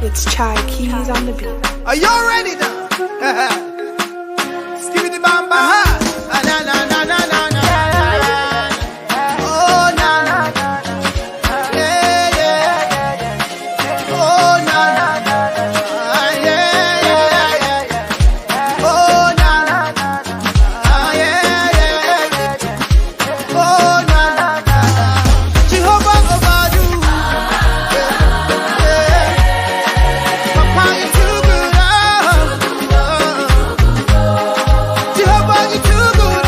It's Chai Keys on the beat. Are y'all ready now? Skip the bamba. Na na na na na na. Oh na na. Yeah yeah. Oh na na. Yeah yeah yeah. Oh na na. Yeah yeah. Oh na na. Jehovah Obadu. Papa, you too good. Jehovah, you too good.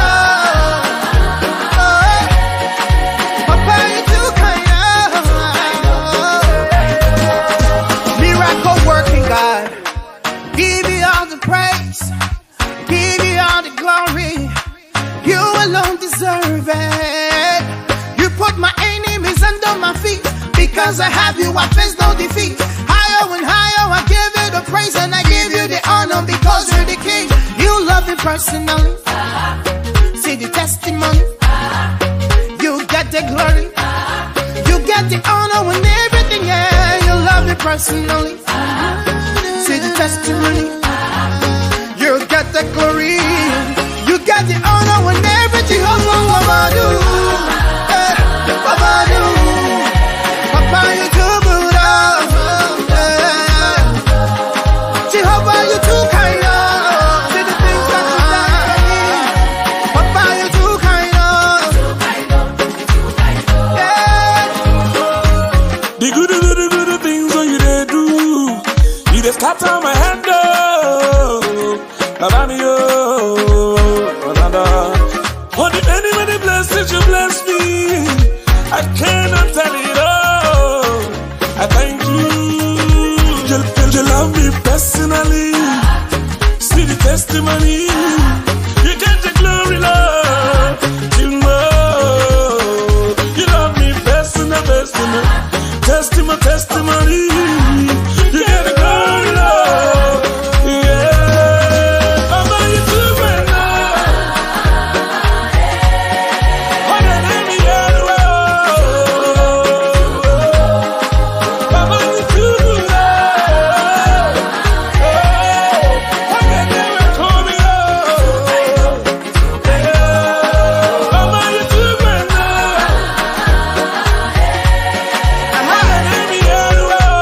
Papa, you too kind. Miracle working God, give you all the praise, give you all the glory. You alone deserve it. You put my enemies under my feet. Because I have you, I face no defeat. Higher and higher, I give you the praise and I give you the honor because you're the king. You love me personally. See the testimony. You get the glory. You get the honor and everything. Yeah, you love me personally. See the testimony. You get the glory. You get the honor and everything. Papa, do. Papa, you too good. Jehovah, you too kind. See the things that you done for me. Papa, you too kind. Yeah. The good things that you they do. You just scatter my hand up. Abami yo, another. Oh, the many blessings you bless me. I cannot tell it all. I thank you. You love me personally. See the testimony. You get the glory, Lord. You know. You love me personal. Testimony. You get the glory, Lord. Yeah. Mama, you too right now. What an enemy you are. Mama, you too good. What can never call me up. Mama, you too right now. What an enemy you are.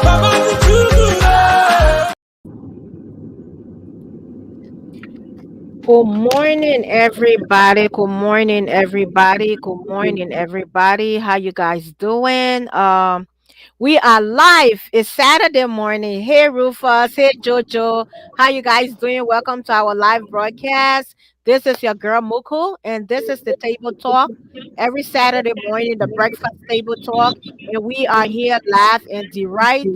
Mama, you too good. Good morning, everybody. Good morning, everybody. Good morning, everybody. How you guys doing? We are live. It's Saturday morning. Hey, Rufus. Hey, Jojo. How you guys doing? Welcome to our live broadcast. This is your girl Muku, and this is the Table Talk. Every Saturday morning, the Breakfast Table Talk, and we are here live and direct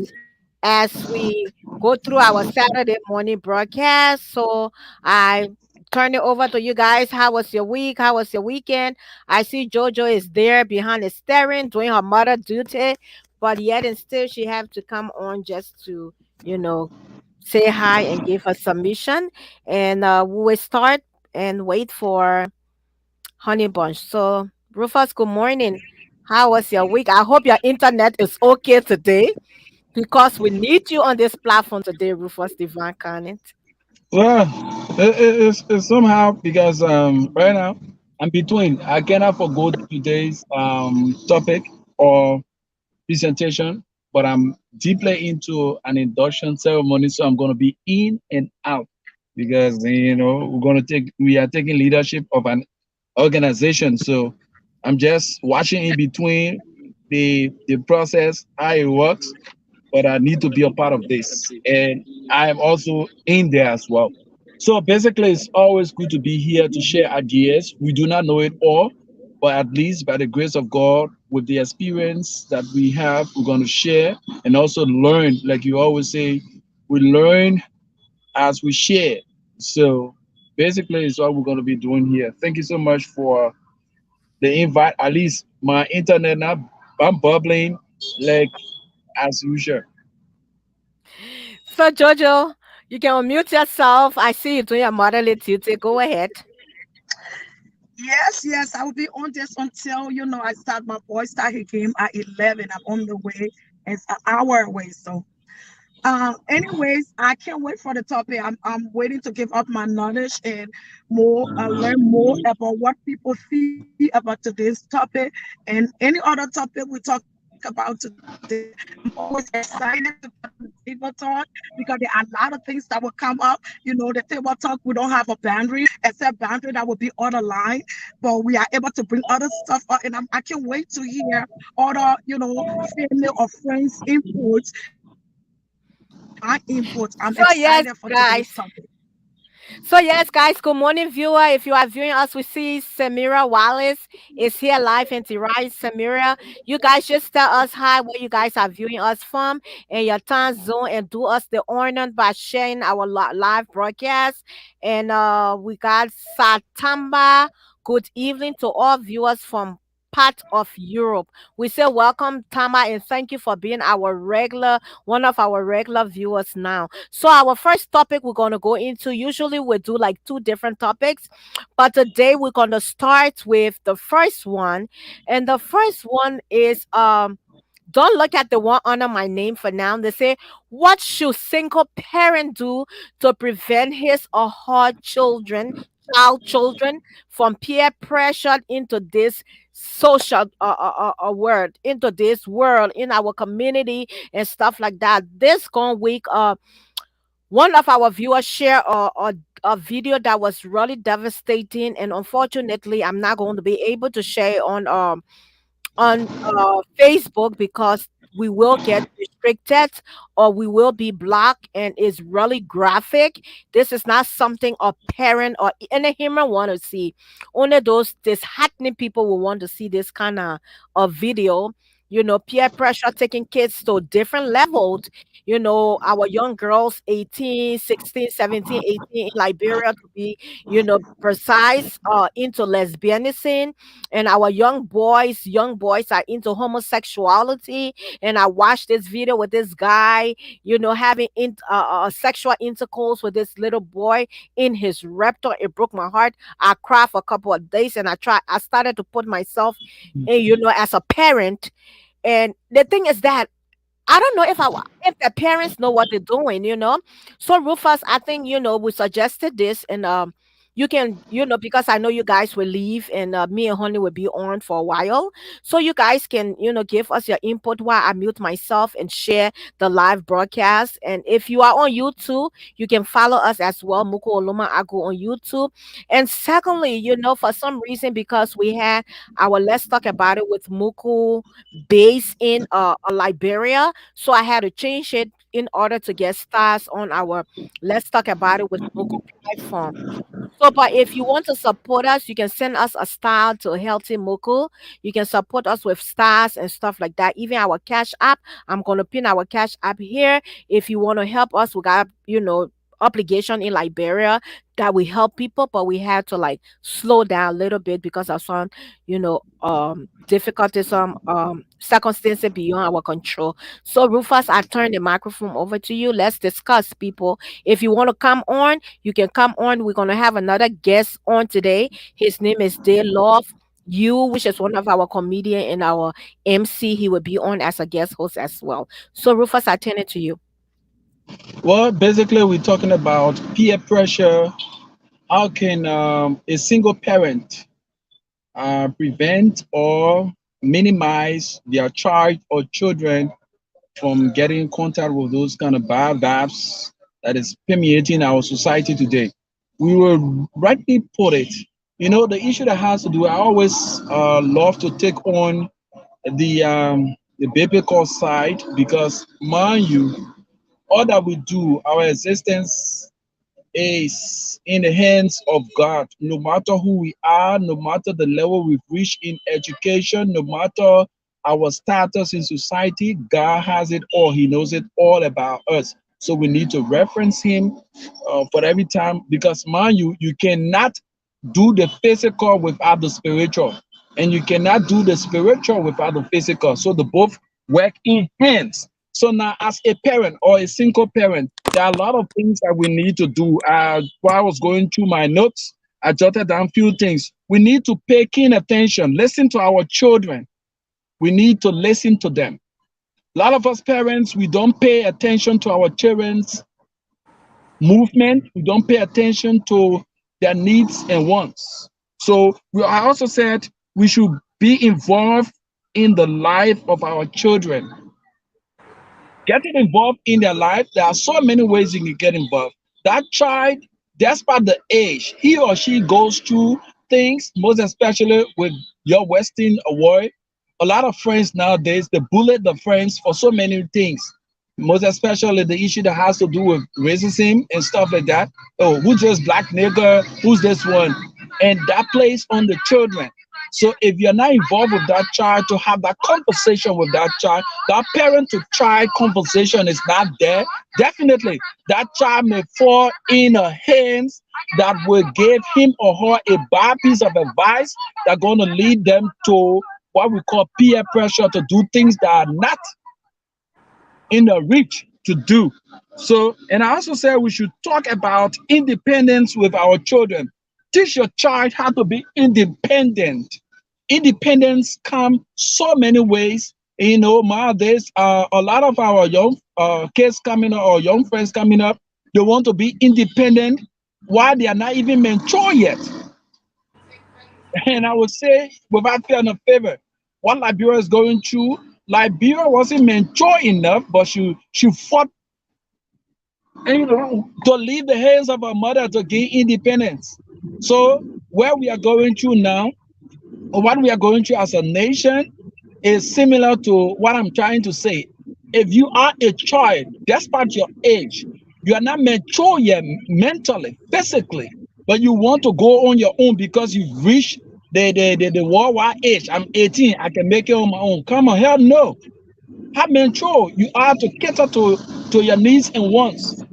as we go through our Saturday morning broadcast. So I turn it over to you guys. How was your week? How was your weekend? I see Jojo is there behind the steering doing her mother duty, but yet and still she have to come on just to, say hi and give her submission. And we will start and wait for Honey Bunch. So Rufus, good morning. How was your week? I hope your internet is okay today because we need you on this platform today, Rufus Divine Connect. Well, it's somehow because right now I'm between. I cannot forgo today's topic or presentation, but I'm deeply into an induction ceremony, so I'm going to be in and out because we are taking leadership of an organization. So I'm just watching in between the process how it works, but I need to be a part of this. And I am also in there as well. So basically, it's always good to be here to share ideas. We do not know it all, but at least by the grace of God, with the experience that we have, we're going to share and also learn. Like you always say, we learn as we share. So basically, it's what we're going to be doing here. Thank you so much for the invite. At least my internet now, I'm bubbling like as usual. So Jojo, you can unmute yourself. I see you doing your motherly duty. Go ahead. Yes, yes, I will be on this until I start my voice start again at 11. I'm on the way. It's an hour away. So anyways, I can't wait for the topic. I'm waiting to give up my knowledge and more learn more about what people feel about today's topic and any other topic we talk about today. I'm always excited to get on the table talk because there are a lot of things that will come up. The table talk, we don't have a boundary, except boundary that will be on the line, but we are able to bring other stuff up. And I can't wait to hear other, family or friends inputs and my inputs. I'm excited for So today's yes, topic. guys. So yes, guys, good morning, viewer. If you are viewing us, we see Samira Wallace is here live and to right. Samira, you guys just tell us hi where you guys are viewing us from and your time zone and do us the honor by sharing our live broadcast. And we got Satamba. Good evening to all viewers from part of Europe. We say welcome, Tama, and thank you for being one of our regular viewers now. So our first topic we're gonna go into. Usually we do like two different topics, but today we're gonna start with the first one, and the first one is don't look at the one under my name for now. They say, what should single parent do to prevent his or her child children from peer pressure into this social world, into this world, in our community and stuff like that. This gone week, one of our viewers shared a video that was really devastating, and unfortunately, I'm not going to be able to share it on Facebook because we will get restricted or we will be blocked, and it's really graphic. This is not something a parent or any human want to see. Only those disheartening people will want to see this kind of video. Peer pressure taking kids to different levels. Our young girls, 18, 16, 17, 18 in Liberia to be, precise, into lesbianism, and our young boys are into homosexuality. And I watched this video with this guy, having sexual intercourse with this little boy in his raptor. It broke my heart. I cried for a couple of days, and I started to put myself in, as a parent. And the thing is that I don't know if the parents know what they're doing. So Rufus, I think we suggested this, and you can, because I know you guys will leave, and me and Honey will be on for a while, so you guys can give us your input while I mute myself and share the live broadcast. And if you are on YouTube, you can follow us as well, Muku Oluma Agu on YouTube. And secondly, for some reason, because we had our Let's Talk About It with Muku based in Liberia, so I had to change it in order to get stars on our Let's Talk About It with Muku platform. So, but if you want to support us, you can send us a star to Healthy Moku. You can support us with stars and stuff like that. Even our Cash App, I'm gonna pin our Cash App here. If you want to help us, we got obligation in Liberia that we help people, but we had to like slow down a little bit because of some difficulties, some circumstances beyond our control. So Rufus, I turn the microphone over to you. Let's discuss, people. If you want to come on, you can come on. We're gonna have another guest on today. His name is Day Love You, which is one of our comedian and our MC. He will be on as a guest host as well. So Rufus, I turn it to you. Well, basically, we're talking about peer pressure. How can a single parent prevent or minimize their child or children from getting in contact with those kind of bad vibes that is permeating our society today? We will rightly put it. The issue that has to do, I always love to take on the biblical side because, mind you, all that we do, our existence is in the hands of God. No matter who we are, no matter the level we've reached in education, no matter our status in society, God has it all. He knows it all about us. So we need to reference Him for every time because, man, you cannot do the physical without the spiritual, and you cannot do the spiritual without the physical. So the both work in hands. So now, as a parent or a single parent, there are a lot of things that we need to do. While I was going through my notes, I jotted down a few things. We need to pay keen attention, listen to our children. We need to listen to them. A lot of us parents, we don't pay attention to our children's movement. We don't pay attention to their needs and wants. So I also said we should be involved in the life of our children. Getting involved in their life, there are so many ways you can get involved. That child, despite the age, he or she goes through things, most especially with your Western world. A lot of friends nowadays, they bullet the friends for so many things, most especially the issue that has to do with racism and stuff like that. Oh, who's this black nigger? Who's this one? And that plays on the children. So if you're not involved with that child to have that conversation with that child, that parent to child conversation is not there, definitely that child may fall in a hands that will give him or her a bad piece of advice that's going to lead them to what we call peer pressure to do things that are not in the reach to do. So, and I also said we should talk about independence with our children. Teach your child how to be independent. Independence comes so many ways. You know, nowadays, a lot of our young kids coming up or young friends coming up, they want to be independent while they are not even mature yet. And I would say, without fear of favor, what Liberia is going through, Liberia wasn't mature enough, but she fought, you know, to leave the hands of her mother to gain independence. So where we are going through now, or what we are going through as a nation, is similar to what I'm trying to say. If you are a child, despite your age, you are not mature yet mentally, physically, but you want to go on your own because you've reached the worldwide age. I'm 18, I can make it on my own. Come on, hell no. How mature you are to cater to your needs and wants.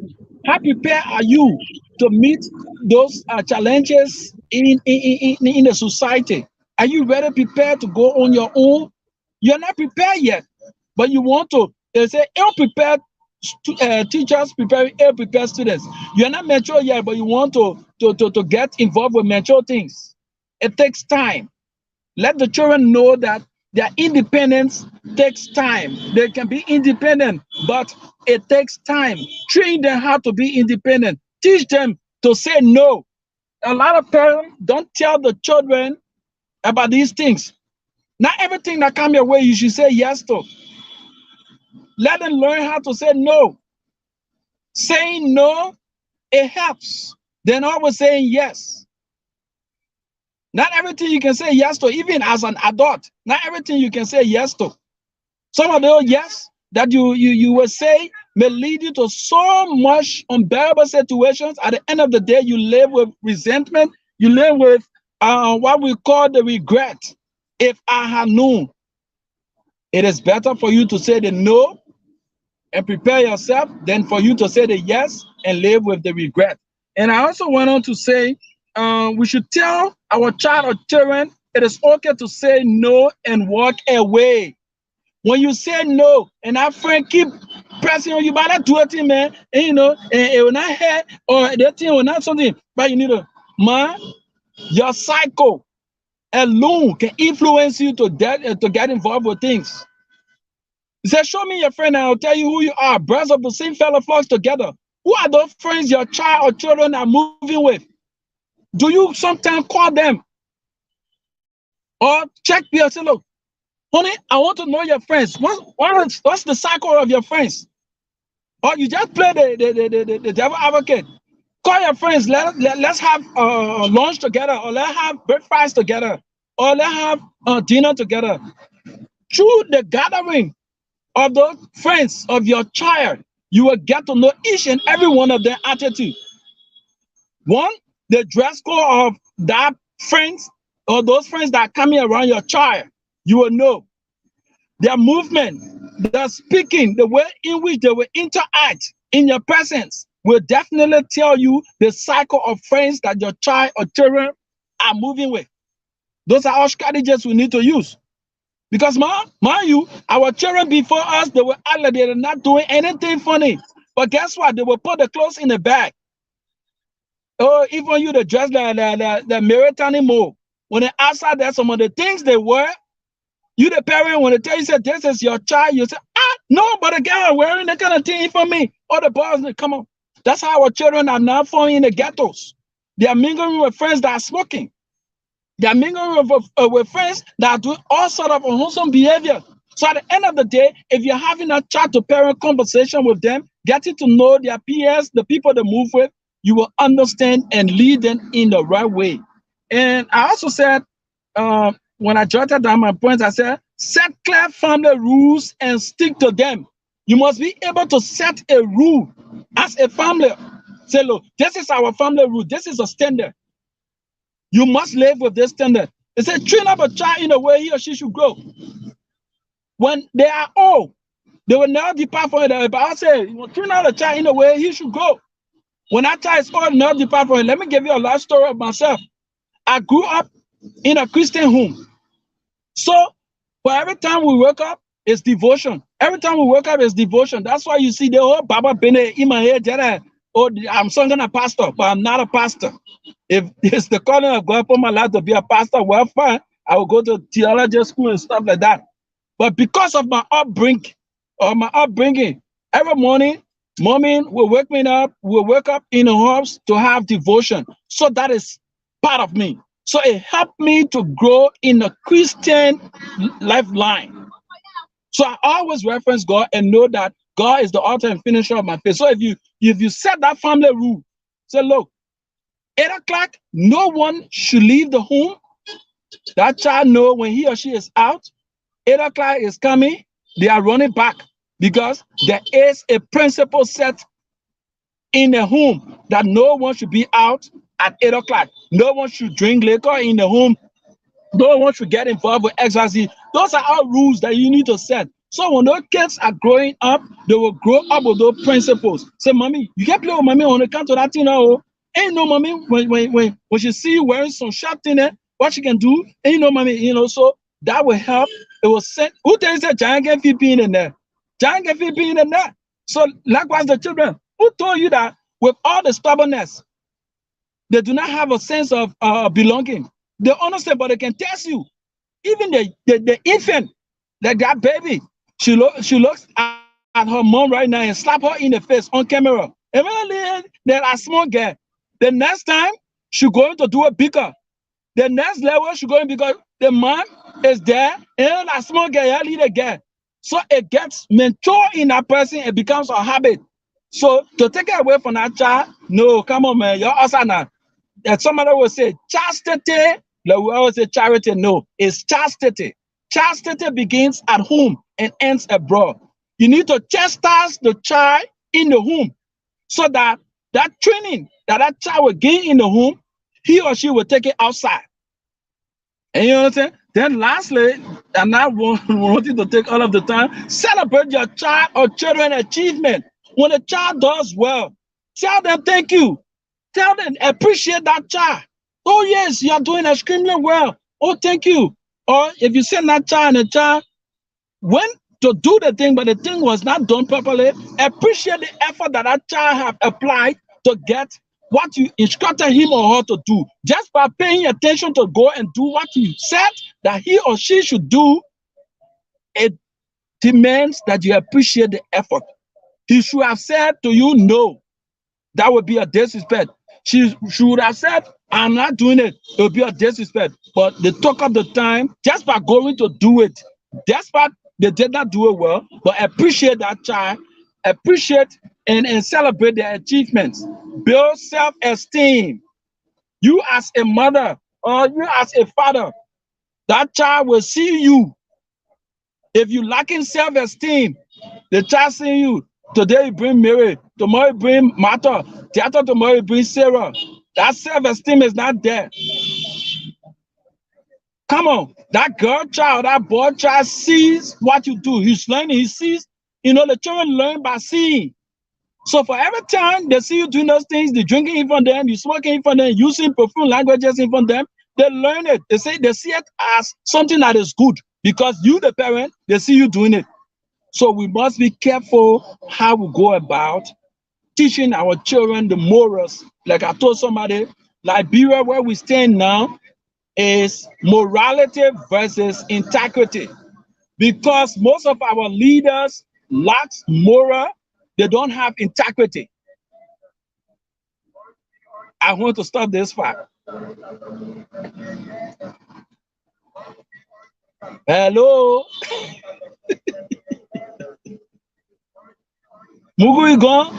How prepared are you to meet those challenges in the society? Are you ready prepared to go on your own? You're not prepared yet, but you want to. They say ill-prepared teachers prepare ill-prepared students. You're not mature yet, but you want to get involved with mature things. It takes time. Let the children know that their independence takes time. They can be independent, but it takes time. Train them how to be independent. Teach them to say no. A lot of parents don't tell the children about these things. Not everything that comes your way, you should say yes to. Let them learn how to say no. Saying no, it helps. Then always saying yes. Not everything you can say yes to, even as an adult. Not everything you can say yes to. Some of those yes that you will say may lead you to so much unbearable situations. At the end of the day, you live with resentment. You live with what we call the regret. If I had known, it is better for you to say the no and prepare yourself than for you to say the yes and live with the regret. And I also went on to say we should tell our child or children it is okay to say no and walk away. When you say no and that friend keep pressing on you, by that do a thing, man, and you know, and it will not hurt or that thing will not something, but you need to, man, your cycle alone can influence you to get involved with things. He said, show me your friend and I'll tell you who you are. Birds of the same feather flocks together. Who are those friends your child or children are moving with? Do you sometimes call them or check your say, look, honey, I want to know your friends. What's the cycle of your friends? Or you just play the devil advocate. Call your friends. Let's have lunch together, or let's have breakfast together, or let's have dinner together. Through the gathering of those friends of your child, you will get to know each and every one of their attitude. One, the dress code of that friends or those friends that are coming around your child, you will know their movement, their speaking, the way in which they will interact in your presence will definitely tell you the cycle of friends that your child or children are moving with. Those are all strategies we need to use. Because mind you, our children before us, they will act like they're not doing anything funny. But guess what? They will put the clothes in the bag. Oh, even you the dress the Maritani more. When they outside there, some of the things they wear, you the parent, when they tell you say this is your child, you say, no, but the girl wearing that kind of thing for me. Or the boys, they come on. That's how our children are now falling in the ghettos. They are mingling with friends that are smoking. They are mingling with friends that are doing all sort of unwholesome behavior. So at the end of the day, if you're having a child to parent conversation with them, getting to know their peers, the people they move with, you will understand and lead them in the right way. And I also said, when I jotted down my points, I said, set clear family rules and stick to them. You must be able to set a rule as a family. Say, look, this is our family rule. This is a standard. You must live with this standard. They say, train up a child in the way he or she should grow. When they are old, they will never depart from it. But I say, train up a child in the way he should grow. When that child is old, never depart from it. Let me give you a life story of myself. I grew up in a Christian home. So, for every time we wake up, it's devotion. Every time we wake up, it's devotion. That's why you see the whole Baba Bene in my head. Oh, I'm singing a pastor, but I'm not a pastor. If it's the calling of God for my life to be a pastor, well, fine. I will go to theology school and stuff like that. But because of my upbringing, every morning, mommy will wake me up, will wake up in the house to have devotion. So that is part of me. So it helped me to grow in a Christian lifeline. So I always reference God and know that God is the author and finisher of my faith. So if you set that family rule, say, look, 8 o'clock, no one should leave the home. That child know when he or she is out, 8 o'clock is coming, they are running back because there is a principle set in the home that no one should be out at 8 o'clock. No one should drink liquor in the home. No one should get involved with exercise. Those are all rules that you need to set. So when those kids are growing up, they will grow up with those principles. Say, mommy, you can't play with mommy on account of that thing now. Ain't no mommy when she see you wearing some sharp thing there, what she can do, ain't no mommy, so that will help. It will set who tells that giant can fit being in there? Giant can fit being in there. So likewise the children, who told you that with all the stubbornness, they do not have a sense of belonging. They understand, but they can test you. Even the infant, like that baby, she looks at her mom right now and slap her in the face on camera. Immediately, they're a small girl. The next time, she's going to do it bigger. The next level, she's going because the mom is there and a small girl, lead a girl. So it gets mature in that person. It becomes a habit. So to take it away from that child, no, come on, man, you're awesome now. That somebody will say chastity, like we always say charity. No, it's chastity. Chastity begins at home and ends abroad. You need to chastise the child in the home so that that training that child will gain in the home, he or she will take it outside. And you understand? Then lastly, and I want you to take all of the time, celebrate your child or children achievement. When a child does well, tell them thank you. Tell them appreciate that child. Oh yes, you are doing extremely well. Oh, thank you. Or if you send that child and the child went to do the thing, but the thing was not done properly, appreciate the effort that that child have applied to get what you instructed him or her to do. Just by paying attention to go and do what you said that he or she should do, it demands that you appreciate the effort. He should have said to you, no. That would be a disrespect. She should have said, I'm not doing it. It would be a disrespect. But they took up the time just by going to do it. Despite they did not do it well, but appreciate that child, appreciate and celebrate their achievements. Build self-esteem. You as a mother or you as a father, that child will see you. If you lacking self-esteem, the child see you. Today you bring Mary, tomorrow you bring Martha, the other tomorrow you bring Sarah. That self-esteem is not there. Come on, that girl child, that boy child sees what you do. He's learning, he sees, the children learn by seeing. So for every time they see you doing those things, the drinking in front of them, you smoking in front of them, using perfume languages in front of them, they learn it. They see it as something that is good because you, the parent, they see you doing it. So we must be careful how we go about teaching our children the morals. Like I told somebody, Liberia, where we stand now, is morality versus integrity. Because most of our leaders lack moral, they don't have integrity. I want to stop this fact. Hello, Mugu, you gone?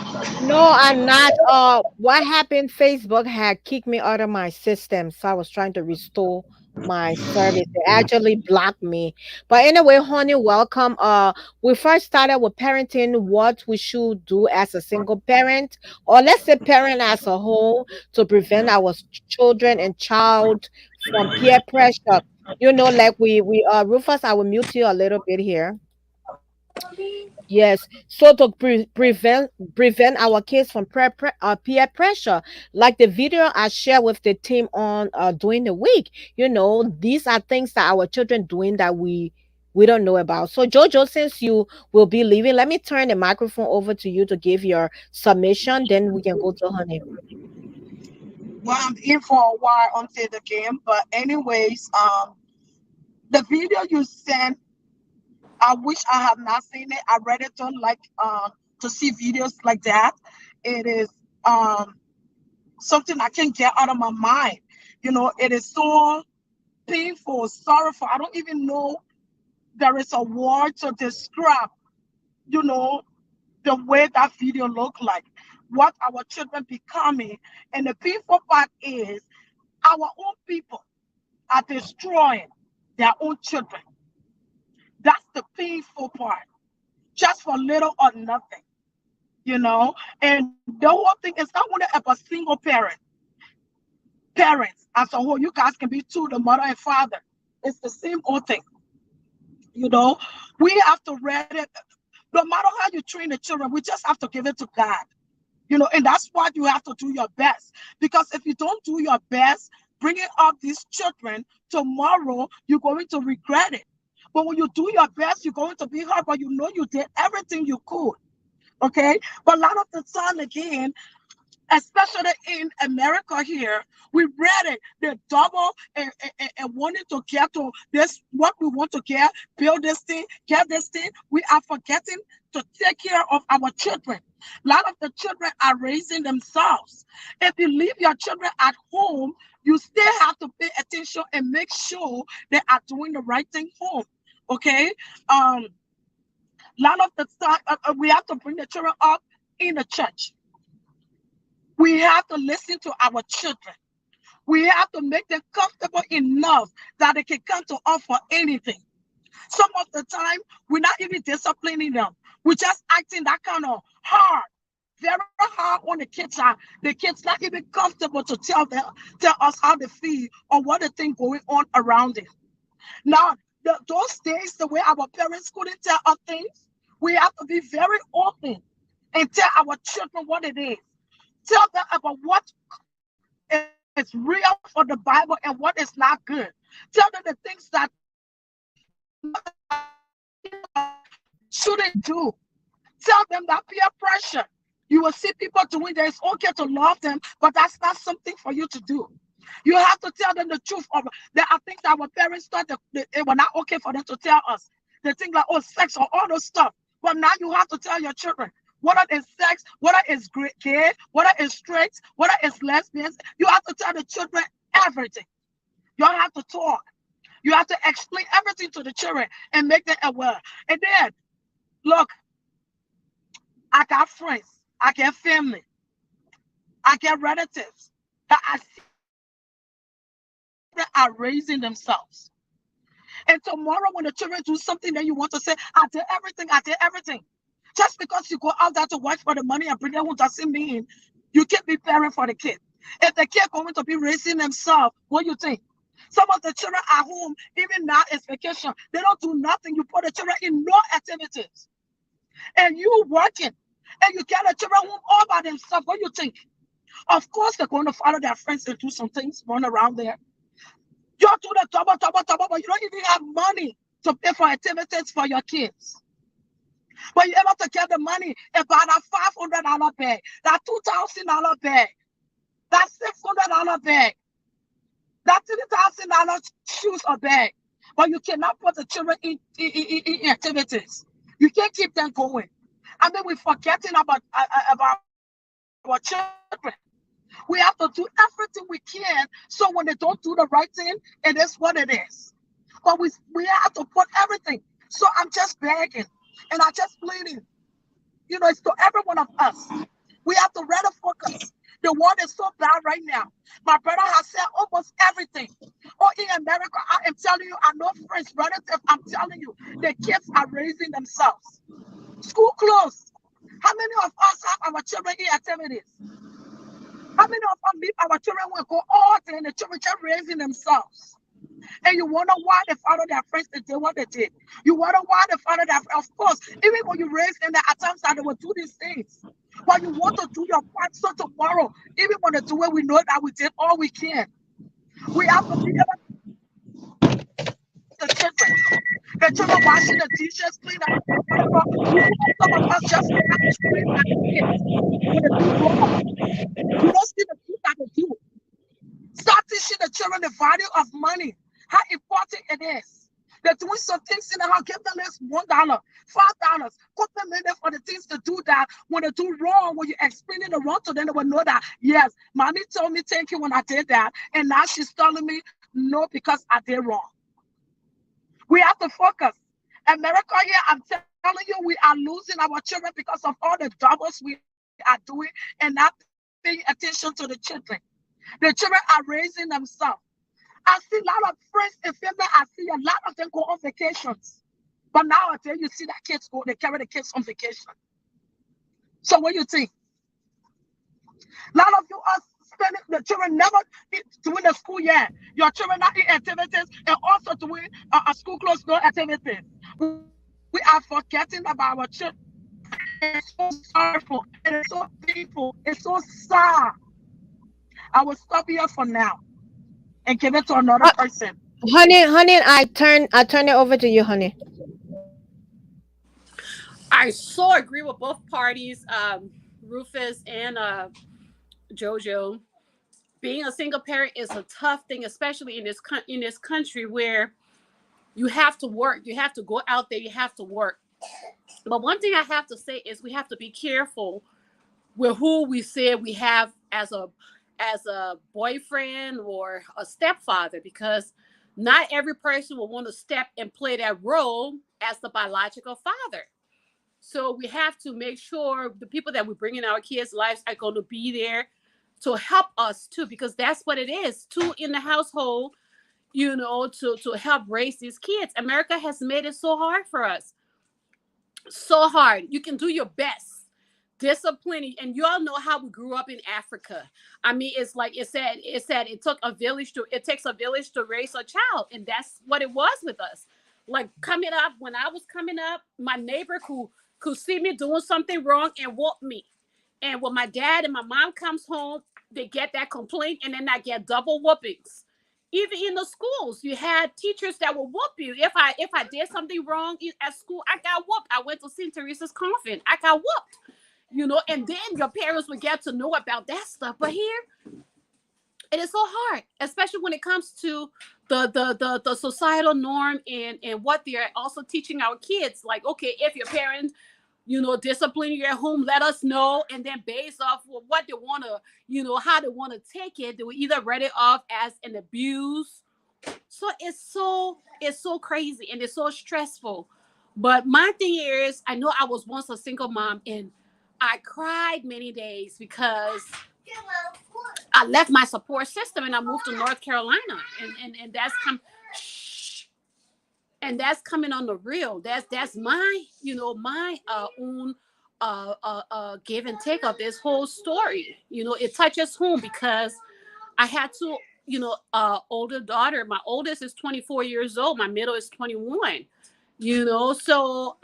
No, I'm not. What happened? Facebook had kicked me out of my system, so I was trying to restore my service. They actually blocked me. But anyway, honey, welcome. We first started with parenting, what we should do as a single parent, or let's say parent as a whole, to prevent our children and child from peer pressure. Like Rufus, I will mute you a little bit here. Yes, so to prevent our kids from peer pressure, like the video I shared with the team on during the week, these are things that our children doing that we don't know about. So Jojo, since you will be leaving, let me turn the microphone over to you to give your submission. Then we can go to Honey. Well, I'm in for a while until the game, but anyways, the video you sent, I wish I have not seen it. I read it on like to see videos like that. It is something I can't get out of my mind. It is so painful, sorrowful. I don't even know there is a word to describe, you know, the way that video look like, what our children becoming. And the painful part is our own people are destroying their own children. That's the painful part, just for little or nothing. And the whole thing is not only about single parents as a whole. You guys can be two, the mother and father. It's the same old thing. You know, we have to read it. No matter how you train the children, we just have to give it to God. And that's why you have to do your best. Because if you don't do your best, bringing up these children, tomorrow you're going to regret it. But when you do your best, you're going to be hurt, but you did everything you could. Okay? But a lot of the time, again, especially in America here, we read it, the double and wanting to get to this, what we want to get, build this thing, get this thing. We are forgetting to take care of our children. A lot of the children are raising themselves. If you leave your children at home, you still have to pay attention and make sure they are doing the right thing home. Okay? A lot of the time, we have to bring the children up in the church. We have to listen to our children. We have to make them comfortable enough that they can come to us for anything. Some of the time, we're not even disciplining them. We're just acting that kind of hard, very hard on the kids. The kids not even comfortable to tell us how they feel or what they think going on around them. Now, those days, the way our parents couldn't tell us things, we have to be very open and tell our children what it is. Tell them about what is real for the Bible and what is not good. Tell them the things that shouldn't do. Tell them that peer pressure. You will see people doing that. It's okay to love them, but that's not something for you to do. You have to tell them the truth. There are things that our parents thought that it was not okay for them to tell us. They think like, sex or all those stuff. But now you have to tell your children. Whether it's sex, whether it's gay, whether it's straight, whether it's lesbians, you have to tell the children everything. You don't have to talk. You have to explain everything to the children and make them aware. And then, look, I got friends, I get family, I get relatives that I see that are raising themselves. And tomorrow when the children do something that you want to say, I did everything. Just because you go out there to work for the money and bring them home doesn't mean you can't be parent for the kid. If the kid going to be raising themselves, what do you think? Some of the children at home, even now it's vacation, they don't do nothing. You put the children in no activities. And you working, and you get the children home all by themselves. What do you think? Of course, they're going to follow their friends and do some things, run around there. You do the double, but you don't even have money to pay for activities for your kids. But you're able to get the money about that $500 bag, that $2,000 bag, that $600 bag, that $3,000 shoes or bag. But you cannot put the children in activities. You can't keep them going. I mean, we're forgetting about our children. We have to do everything we can so when they don't do the right thing, it is what it is. But we have to put everything. So I'm just begging and I'm just pleading. It's to every one of us. We have to rather focus. The world is so bad right now. My brother has said almost everything. Oh, in America, I am telling you, I know friends, relatives, I'm telling you, the kids are raising themselves. School closed. How many of us have our children in activities? How many of us leave our children will go all day and the children just raising themselves? And you wonder why they follow their friends they did what they did. You wonder why they follow their friends. Of course, even when you raise them, there are times that they will do these things. But you want to do your part so tomorrow, even when they do it, we know that we did all we can. We have to be able to the children. The children washing the dishes, clean up, whatever. You know, some of us just have to scream at the kids when they do wrong. You don't see the things that they do. Start teaching the children the value of money, how important it is. They're doing some things in the house, give them this $1, $5, put them in there for the things to do that. When they do wrong, when you're explaining the wrong to them, they will know that, yes, mommy told me thank you when I did that. And now she's telling me no because I did wrong. We have to focus. America here, I'm telling you, we are losing our children because of all the doubles we are doing and not paying attention to the children. The children are raising themselves. I see a lot of friends and family. I see a lot of them go on vacations. But nowadays, you see that kids go, they carry the kids on vacation. So what do you think? A lot of you are spending the children never doing the school year. Your children not in activities and also doing a school closed door activities. We are forgetting about our children. It's so sorrowful. It is so painful. It's so sad. I will stop here for now and give it to another Uh, person. honey, I turn it over to you, honey. I so agree with both parties, Rufus and Jojo. Being a single parent is a tough thing, especially in this country where you have to work, you have to go out there, you have to work. But one thing I have to say is we have to be careful with who we say we have as a boyfriend or a stepfather, because not every person will want to step and play that role as the biological father. So we have to make sure the people that we bring in our kids' lives are going to be there to help us too, because that's what it is. Two in the household, to help raise these kids. America has made it so hard for us. So hard. You can do your best. Disciplining, and you all know how we grew up in Africa. I mean, it's like it takes a village to raise a child, and that's what it was with us. Like coming up, when I was coming up, my neighbor could see me doing something wrong and whoop me. And when my dad and my mom comes home, they get that complaint, and then I get double whoopings. Even in the schools, you had teachers that will whoop you. If I did something wrong at school, I got whooped. I went to St. Teresa's convent. I got whooped. And then your parents would get to know about that stuff. But here, it is so hard, especially when it comes to the societal norm and what they're also teaching our kids. Like, okay, if your parents, discipline you at home, let us know. And then based off of what they want to, how they want to take it, they will either write it off as an abuse. So it's so crazy and it's so stressful. But my thing is, I know I was once a single mom and I cried many days because I left my support system and I moved to North Carolina, and that's coming on the real. That's my my own give and take of this whole story. It touches home because I had to older daughter. My oldest is 24 years old. My middle is 21. So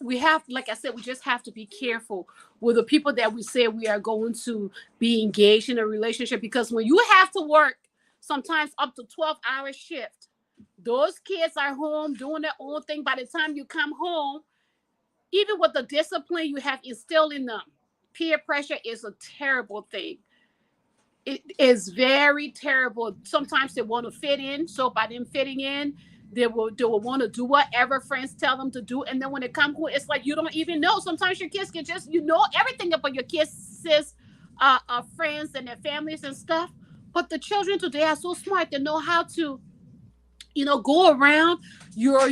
we have, like I said, we just have to be careful with the people that we say we are going to be engaged in a relationship, because when you have to work sometimes up to 12-hour shift, those kids are home doing their own thing. By the time you come home, even with the discipline you have instilled in them, peer pressure is a terrible thing. It is very terrible. Sometimes they want to fit in, so by them fitting in, they will want to do whatever friends tell them to do, and then when it comes home, it's like you don't even know. Sometimes your kids can just everything about your kids' friends and their families and stuff. But the children today are so smart; they know how to go around your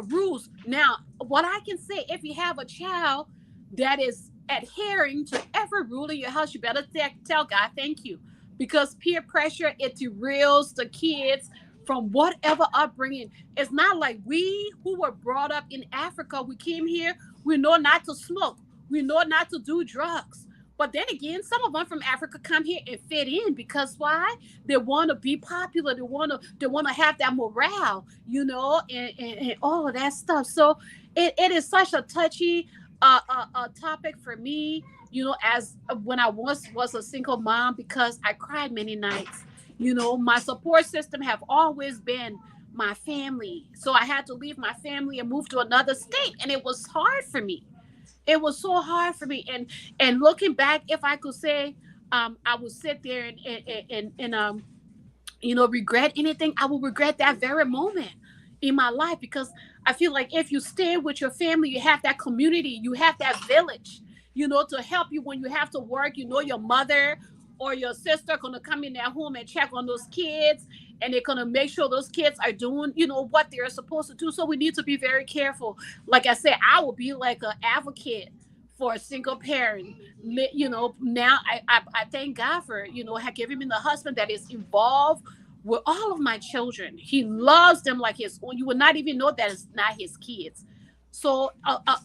rules. Now what I can say, if you have a child that is adhering to every rule in your house, you better tell God thank you, because peer pressure, it derails the kids from whatever upbringing. It's not like we who were brought up in Africa, we came here, we know not to smoke, we know not to do drugs. But then again, some of them from Africa come here and fit in, because why? They want to be popular. They want to have that morale, and all of that stuff. So it is such a touchy topic for me, as when I was a single mom, because I cried many nights. My support system have always been my family. So I had to leave my family and move to another state, and it was hard for me. It was so hard for me. And looking back, if I could say, I would sit there and regret anything, I will regret that very moment in my life, because I feel like if you stay with your family, you have that community, you have that village, to help you when you have to work. Your mother or your sister gonna come in their home and check on those kids, and they're gonna make sure those kids are doing, what they're supposed to do. So we need to be very careful. Like I said, I will be like an advocate for a single parent. Now I thank God for giving me the husband that is involved with all of my children. He loves them like his own. You would not even know that it's not his kids. So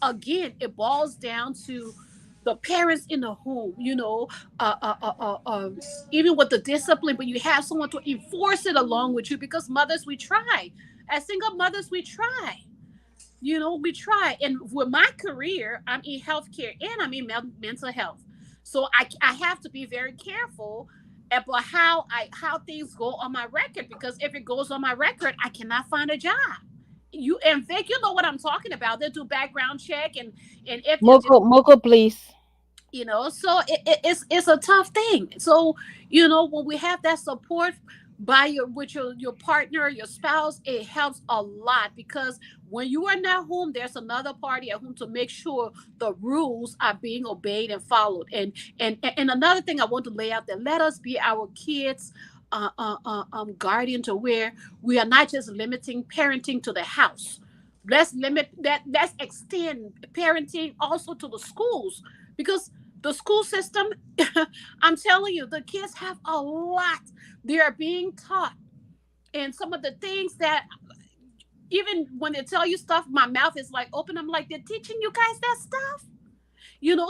again, it boils down to the parents in the home, even with the discipline, but you have someone to enforce it along with you, because mothers, we try. As single mothers, we try. We try. And with my career, I'm in healthcare and I'm in mental health. So I have to be very careful about how things go on my record, because if it goes on my record, I cannot find a job. You and Vic, you know what I'm talking about. They do background check, and if you Moko, Moko, please. so it's a tough thing. So when we have that support by your partner, your spouse, it helps a lot, because when you are not home, there's another party at home to make sure the rules are being obeyed and followed. And another thing I want to lay out there: let us be our kids guardian, to where we are not just limiting parenting to the house. Let's extend parenting also to the schools, because the school system, I'm telling you, the kids have a lot they are being taught. And some of the things that, even when they tell you stuff, my mouth is like open. I'm like, they're teaching you guys that stuff.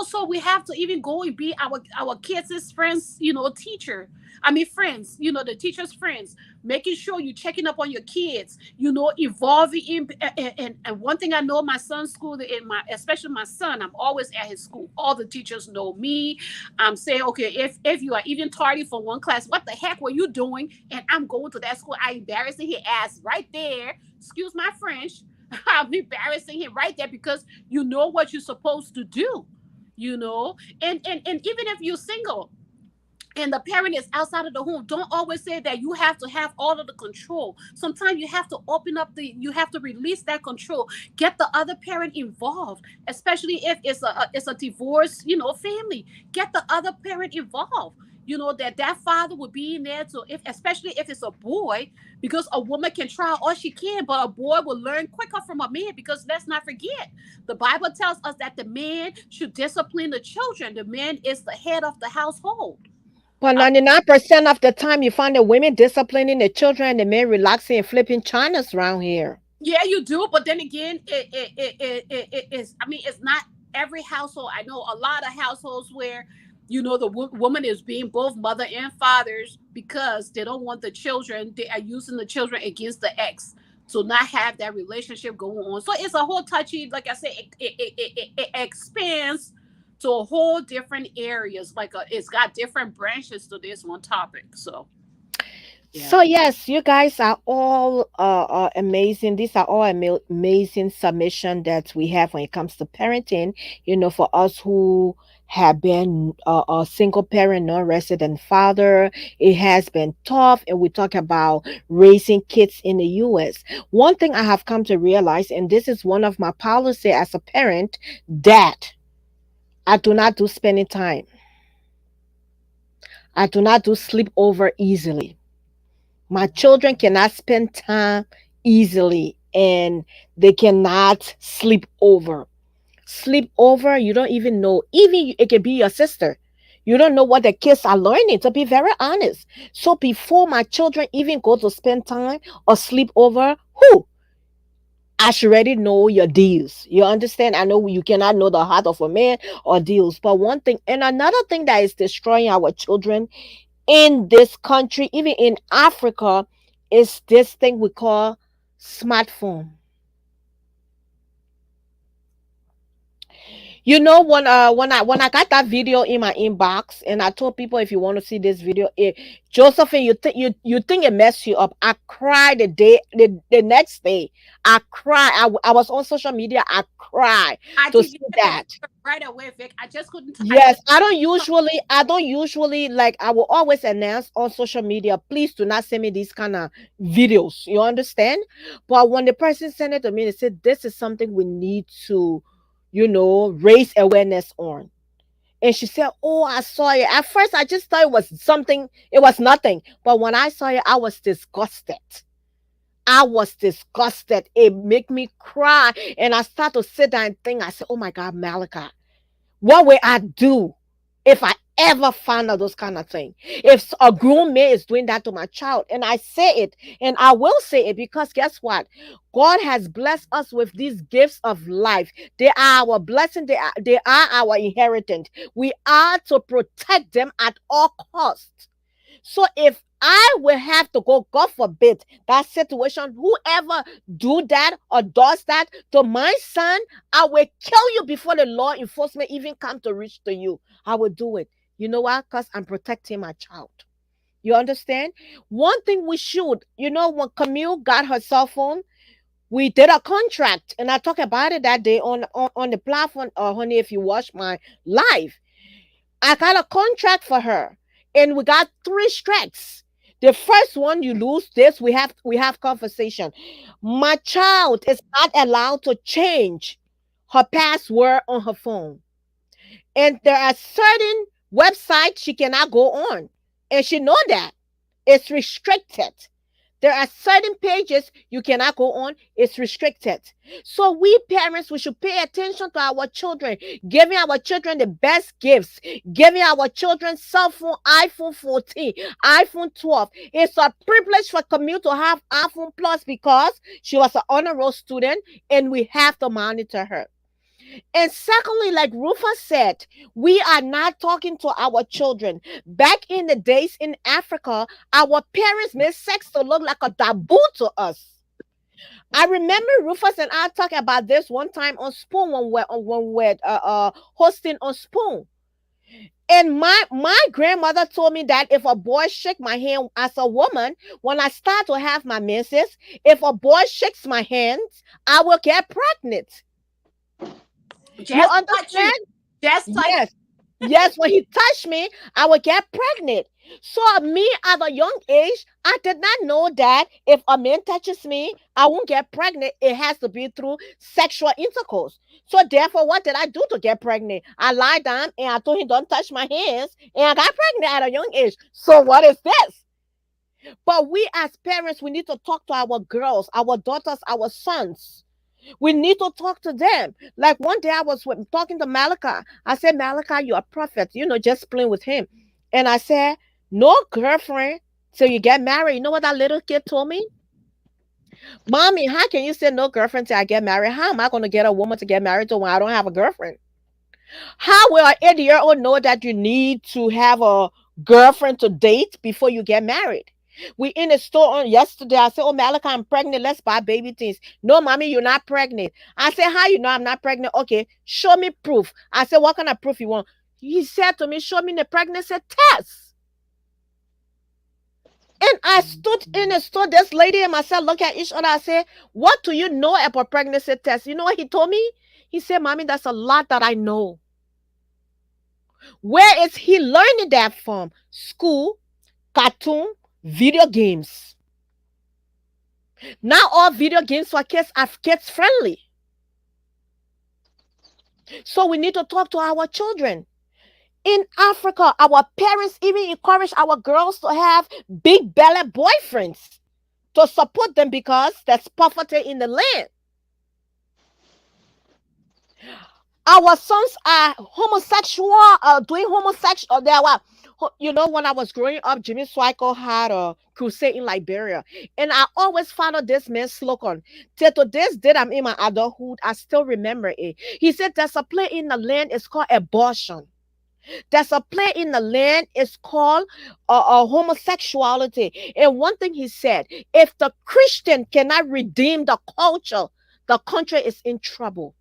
So we have to even go and be our kids' friends, teacher. I mean, friends, the teacher's friends, making sure you're checking up on your kids, evolving in. And one thing I know, my son's school, especially my son, I'm always at his school. All the teachers know me. I'm saying, okay, if you are even tardy for one class, what the heck were you doing? And I'm going to that school. I embarrassing his ass right there. Excuse my French. I'm embarrassing him right there, because you know what you're supposed to do. And even if you're single and the parent is outside of the home, don't always say that you have to have all of the control. Sometimes you have to you have to release that control. Get the other parent involved, especially if it's a divorce, family. Get the other parent involved. That father would be in there to, if especially if it's a boy, because a woman can try all she can, but a boy will learn quicker from a man, because let's not forget, the Bible tells us that the man should discipline the children. The man is the head of the household. Well, 99% of the time, you find the women disciplining the children and the men relaxing and flipping Chinas around here. Yeah, you do, but then again, it is. I mean, it's not every household. I know a lot of households where the woman is being both mother and fathers, because they don't want the children. They are using the children against the ex to not have that relationship going on. So it's a whole touchy. Like I said, it expands to a whole different areas. Like it's got different branches to this one topic. So Yeah. So yes, you guys are all amazing. These are all amazing submission that we have when it comes to parenting. For us who have been a single parent, non-resident father, it has been tough. And we talk about raising kids in the U.S. One thing I have come to realize, and this is one of my policy as a parent, that I do not do spending time. I do not do sleep over easily. My children cannot spend time easily, and they cannot sleep over. Sleep over, you don't even know. Even it can be your sister. You don't know what the kids are learning, to be very honest. So before my children even go to spend time or sleep over, I should already know your deals. You understand? I know you cannot know the heart of a man or deals. But one thing, and another thing that is destroying our children in this country, even in Africa, is this thing we call smartphone. When I got that video in my inbox, and I told people, if you want to see this video, Josephine, you think it messed you up. I cried the next day. I cried. I was on social media. I cried I to did. You see sent the that. picture right away, Vic. I just couldn't. I Yes, couldn't. I don't usually like, I will always announce on social media, please do not send me these kind of videos. You understand? But when the person sent it to me, they said this is something we need to, raise awareness on. And she said, "Oh, I saw it. At first, I just thought it was something, it was nothing. But when I saw it, I was disgusted. I was disgusted. It made me cry. And I started to sit down and think, I said, oh my God, Malika, what will I do if I ever find out those kind of things? If a grown man is doing that to my child, and I say it, and I will say it, because guess what? God has blessed us with these gifts of life. They are our blessing. They are our inheritance. We are to protect them at all costs. So if I will have to go, God forbid, that situation, whoever do that or does that to my son, I will kill you before the law enforcement even come to reach to you. I will do it. You know why? Because I'm protecting my child. You understand? One thing we should, when Camille got her cell phone, we did a contract, and I talked about it that day on the platform. Honey, if you watch my live, I got a contract for her, and we got three strikes. The first one, you lose this. We have conversation. My child is not allowed to change her password on her phone, and there are certain websites she cannot go on, and she know that it's restricted. There are certain pages you cannot go on. It's restricted. So we parents, we should pay attention to our children, giving our children the best gifts, giving our children cell phone, iPhone 14, iPhone 12. It's a privilege for Camille to have iPhone Plus because she was an honor roll student, and we have to monitor her. And secondly, like Rufus said, we are not talking to our children. Back in the days in Africa, our parents made sex to look like a taboo to us. I remember Rufus and I talking about this one time on Spoon when we're hosting on Spoon. And my grandmother told me that if a boy shake my hand as a woman, when I start to have my menses, if a boy shakes my hands, I will get pregnant. You Just like understand? you. Just like Yes. Yes, when he touched me, I would get pregnant. So me at a young age, I did not know that if a man touches me, I won't get pregnant. It has to be through sexual intercourse. So therefore, what did I do to get pregnant? I lied down and I told him, don't touch my hands, and I got pregnant at a young age. So what is this? But we as parents, we need to talk to our girls, our daughters, our sons. We need to talk to them. Like one day I was talking to Malika. I said, Malika, you're a prophet, just playing with him. And I said, no girlfriend till you get married. You know what that little kid told me? Mommy, how can you say no girlfriend till I get married? How am I going to get a woman to get married to when I don't have a girlfriend? How will an 80-year-old know that you need to have a girlfriend to date before you get married? We in the store on yesterday. I said, oh, Malika, I'm pregnant. Let's buy baby things. No, mommy, you're not pregnant. I said, how you know I'm not pregnant? Okay, show me proof. I said, what kind of proof you want? He said to me, show me the pregnancy test. And I stood in the store. This lady and myself look at each other. I said, "What do you know about pregnancy test?" You know what he told me? He said, "Mommy, that's a lot that I know." Where is he learning that from? School, cartoon, video games. Not all video games for kids are kids friendly. So we need to talk to our children. In Africa, our parents even encourage our girls to have big belly boyfriends to support them because there's poverty in the land. Our sons are homosexual, doing homosexual. They are what? You know, when I was growing up, Jimmy Swaggart had a crusade in Liberia, and I always followed this man's slogan. Till to this day, I'm in my adulthood, I still remember it. He said, "There's a play in the land. It's called abortion. There's a play in the land. It's called homosexuality." And one thing he said: if the Christian cannot redeem the culture, the country is in trouble.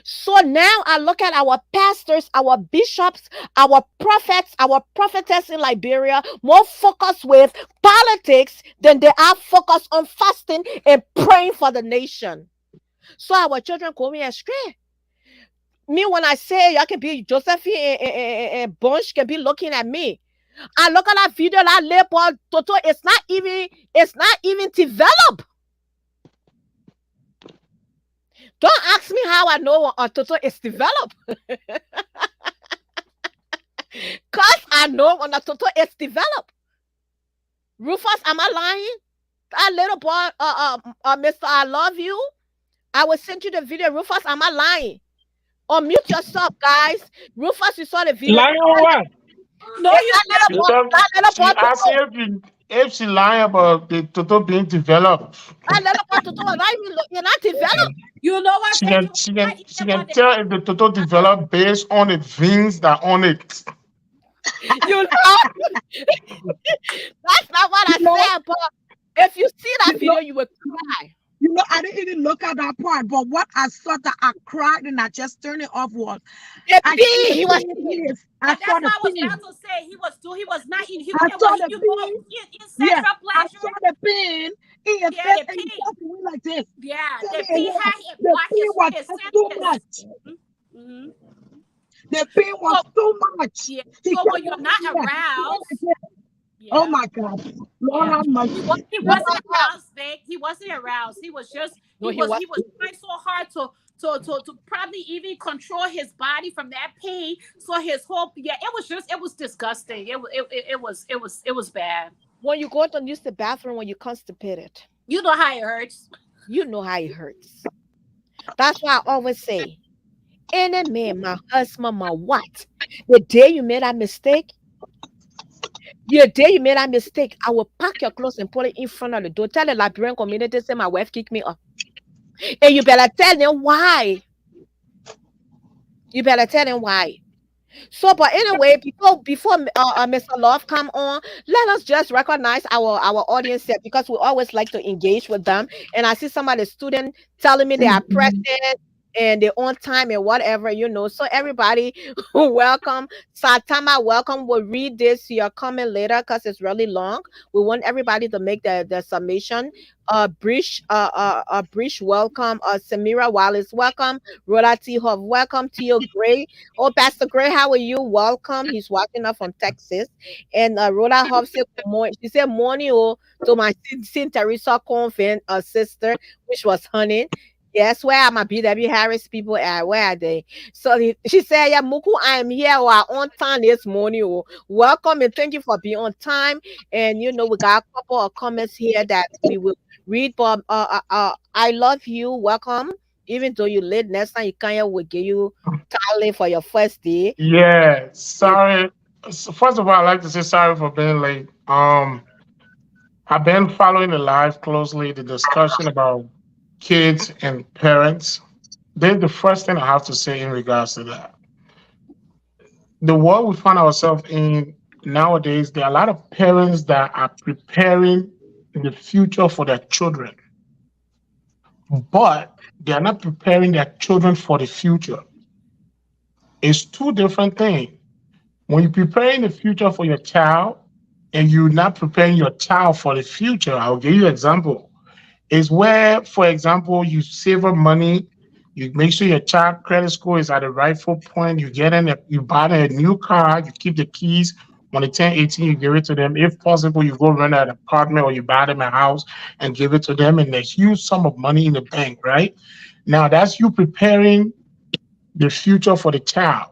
So now I look at our pastors, our bishops, our prophets, our prophetess in Liberia, more focused with politics than they are focused on fasting and praying for the nation. So our children go me astray. Me, when I say y'all can be Josephine and Bunch can be looking at me. I look at that video that label Toto. It's not even developed. Don't ask me how I know a Toto is developed. Cause I know when a Toto is developed. Rufus, am I lying? That little boy, Mr. I love you. I will send you the video. Rufus, am I lying? Unmute yourself, guys. Rufus, you saw the video. Lying on what? No, It's you that You little boy, tell that little she boy asked Toto. if she lying about the Toto being developed. That little boy Toto was not even you're not developed. you know what? She Thank you. can she Not can even she about can the tell if the Toto developed based on the veins that on it. You know, that's not what You I know, said, but if you see that you know, video, you will cry. I didn't even look at that part, but what I saw that I cried and I just turned it off was The I see pee, the he was pin. saying, Yes, I and saw that's the what I was pin. about to say. He was not in he I it saw was the you know pin. in Yeah, sexual I pleasure. saw the pin in your Yeah, face the and you pain. talk to me like this. Yeah, Tell the me pain again. had it The blocked pin was his just too senses. much. Mm-hmm. The pin was So too much. yeah, He so kept when you're looking not here. He went like aroused, this. Oh yeah. my God. Lord Yeah, have mercy. he no, wasn't aroused, babe. He wasn't aroused. He was just no, he he was. was trying so hard to probably even control his body from that pain. So his whole it was disgusting. It was bad. When you go to use the bathroom when you constipated, You know how it hurts. you know how it hurts. That's why I always say, any man, my husband, my what? The day you made that mistake, the day you made that mistake, I will pack your clothes and put it in front of the door. Tell the Liberian community, say my wife kicked me up. And you better tell them why. You better tell them why. So, but anyway, before Mr. Love come on, let us just recognize our audience here because we always like to engage with them. And I see some of the students telling me they are Mhm. present and they're on time and whatever, you know. So everybody, welcome. Satama, welcome. We'll read this to your comment later because it's really long. We want everybody to make the summation. Brish, welcome. Samira Wallace, welcome. Rhoda T. Hove, welcome. Tio Gray. Oh, Pastor Gray, how are you? Welcome. He's watching us from Texas. And Rhoda Hove said, good morning. She said, morning to my St. Teresa convent sister, which was Honey. Yes, where are my BW Harris people at? Where are they? So she said, yeah, Muku, I am here on time this morning. Oh. Welcome and thank you for being on time. And you know, we got a couple of comments here that we will read. But I love you. Welcome. Even though you late, next time you can, will give you tally for your first day. Yeah, Yeah. sorry. First of all, I'd like to say sorry for being late. I've been following the live closely, the discussion about kids and parents. Then the first thing I have to say in regards to that, the world we find ourselves in nowadays, there are a lot of parents that are preparing the future for their children, but they are not preparing their children for the future. It's two different things. When you're preparing the future for your child, and you're not preparing your child for the future. I'll give you an example. Is where, for example, you save up money, you make sure your child credit score is at the rightful point, you buy them a new car, you keep the keys. When they turn 18, you give it to them. If possible, you go rent an apartment or you buy them a house and give it to them, and there's huge sum of money in the bank, right? Now that's you preparing the future for the child.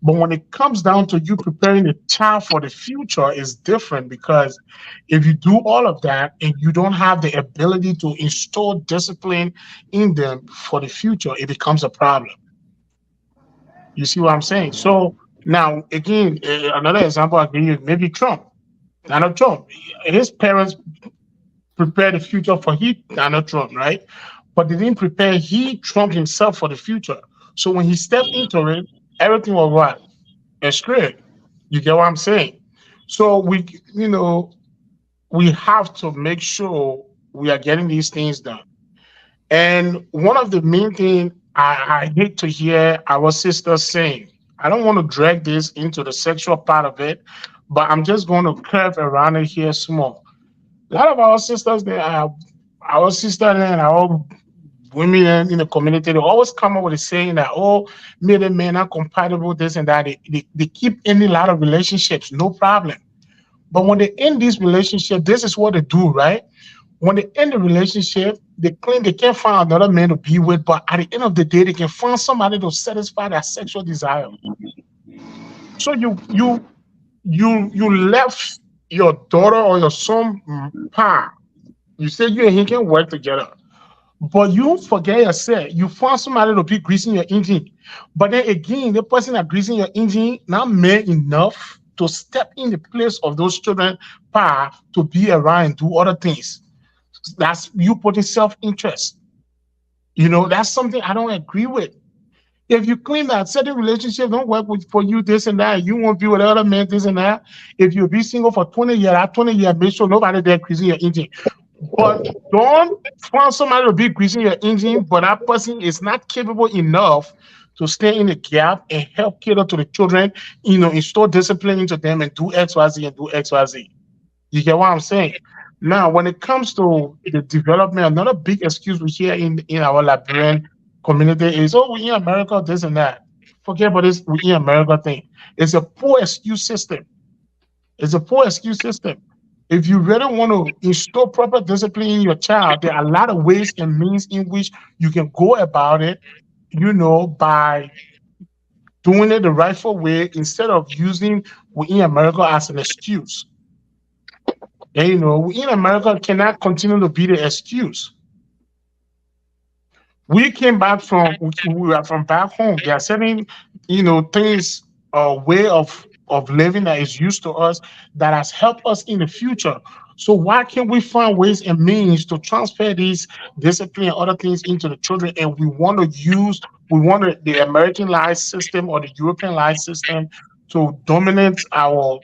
But when it comes down to you preparing the child for the future, is different because if you do all of that and you don't have the ability to install discipline in them for the future, it becomes a problem. You see what I'm saying? So now, again, another example I'll give you, maybe Trump. Donald Trump, his parents prepared the future for Donald Trump, right? But they didn't prepare Trump himself for the future. So when he stepped into it, everything was what? Straight. You get what I'm saying? So we have to make sure we are getting these things done. And one of the main things I hate to hear our sisters saying, I don't want to drag this into the sexual part of it, but I'm just going to curve around it here small. A lot of our sisters, our sisters and our women in the community, they always come up with a saying that, oh, men and men are compatible, this and that. They keep ending a lot of relationships, no problem. But when they end this relationship, this is what they do, right? When they end the relationship, they claim they can't find another man to be with, but at the end of the day, they can find somebody to satisfy their sexual desire. So you left your daughter or your son pa. You said you and he can work together. But you forget yourself. You find somebody to be greasing your engine. But then again, the person that greasing your engine not man enough to step in the place of those children pa to be around and do other things. That's you putting self-interest. That's something I don't agree with. If you claim that certain relationships don't work for you, this and that, you won't be with other men, this and that. If you be single for 20 years, that 20 years, make sure nobody there greasing your engine. But don't find somebody to be greasing your engine, but that person is not capable enough to stay in the gap and help cater to the children, install discipline into them and do XYZ and do XYZ. You get what I'm saying? Now, when it comes to the development, another big excuse we hear in our Liberian community is, oh, we in America, this and that. Forget about this we in America thing. It's a poor excuse system. It's a poor excuse system. If you really want to install proper discipline in your child, there are a lot of ways and means in which you can go about it, by doing it the rightful way instead of using we in America as an excuse. And we in America cannot continue to be the excuse. We came back we are from back home. There are certain, things, way of living that is used to us that has helped us in the future. So why can't we find ways and means to transfer these discipline and other things into the children? And we want the American life system or the European life system to dominate our,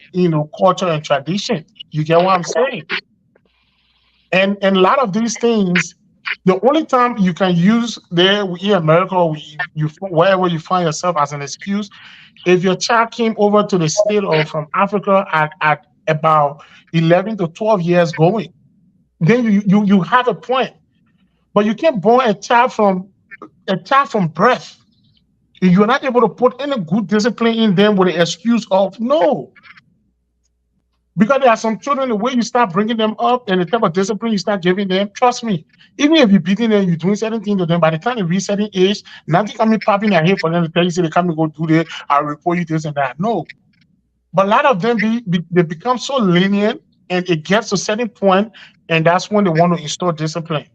culture and tradition. You get what I'm saying? And a lot of these things, the only time you can use there in America, or wherever you find yourself as an excuse, if your child came over to the state or from Africa at about 11 to 12 years going, then you have a point. But you can't born a child from birth. You're not able to put any good discipline in them with the excuse of no. Because there are some children, the way you start bringing them up and the type of discipline you start giving them, trust me, even if you're beating them, you're doing certain things to them, by the time they reach certain age, nothing can be popping their head for them to tell you, say they come and go do this, I'll report you this and that. No. But a lot of them, they become so lenient and it gets to a certain point, and that's when they want to install discipline.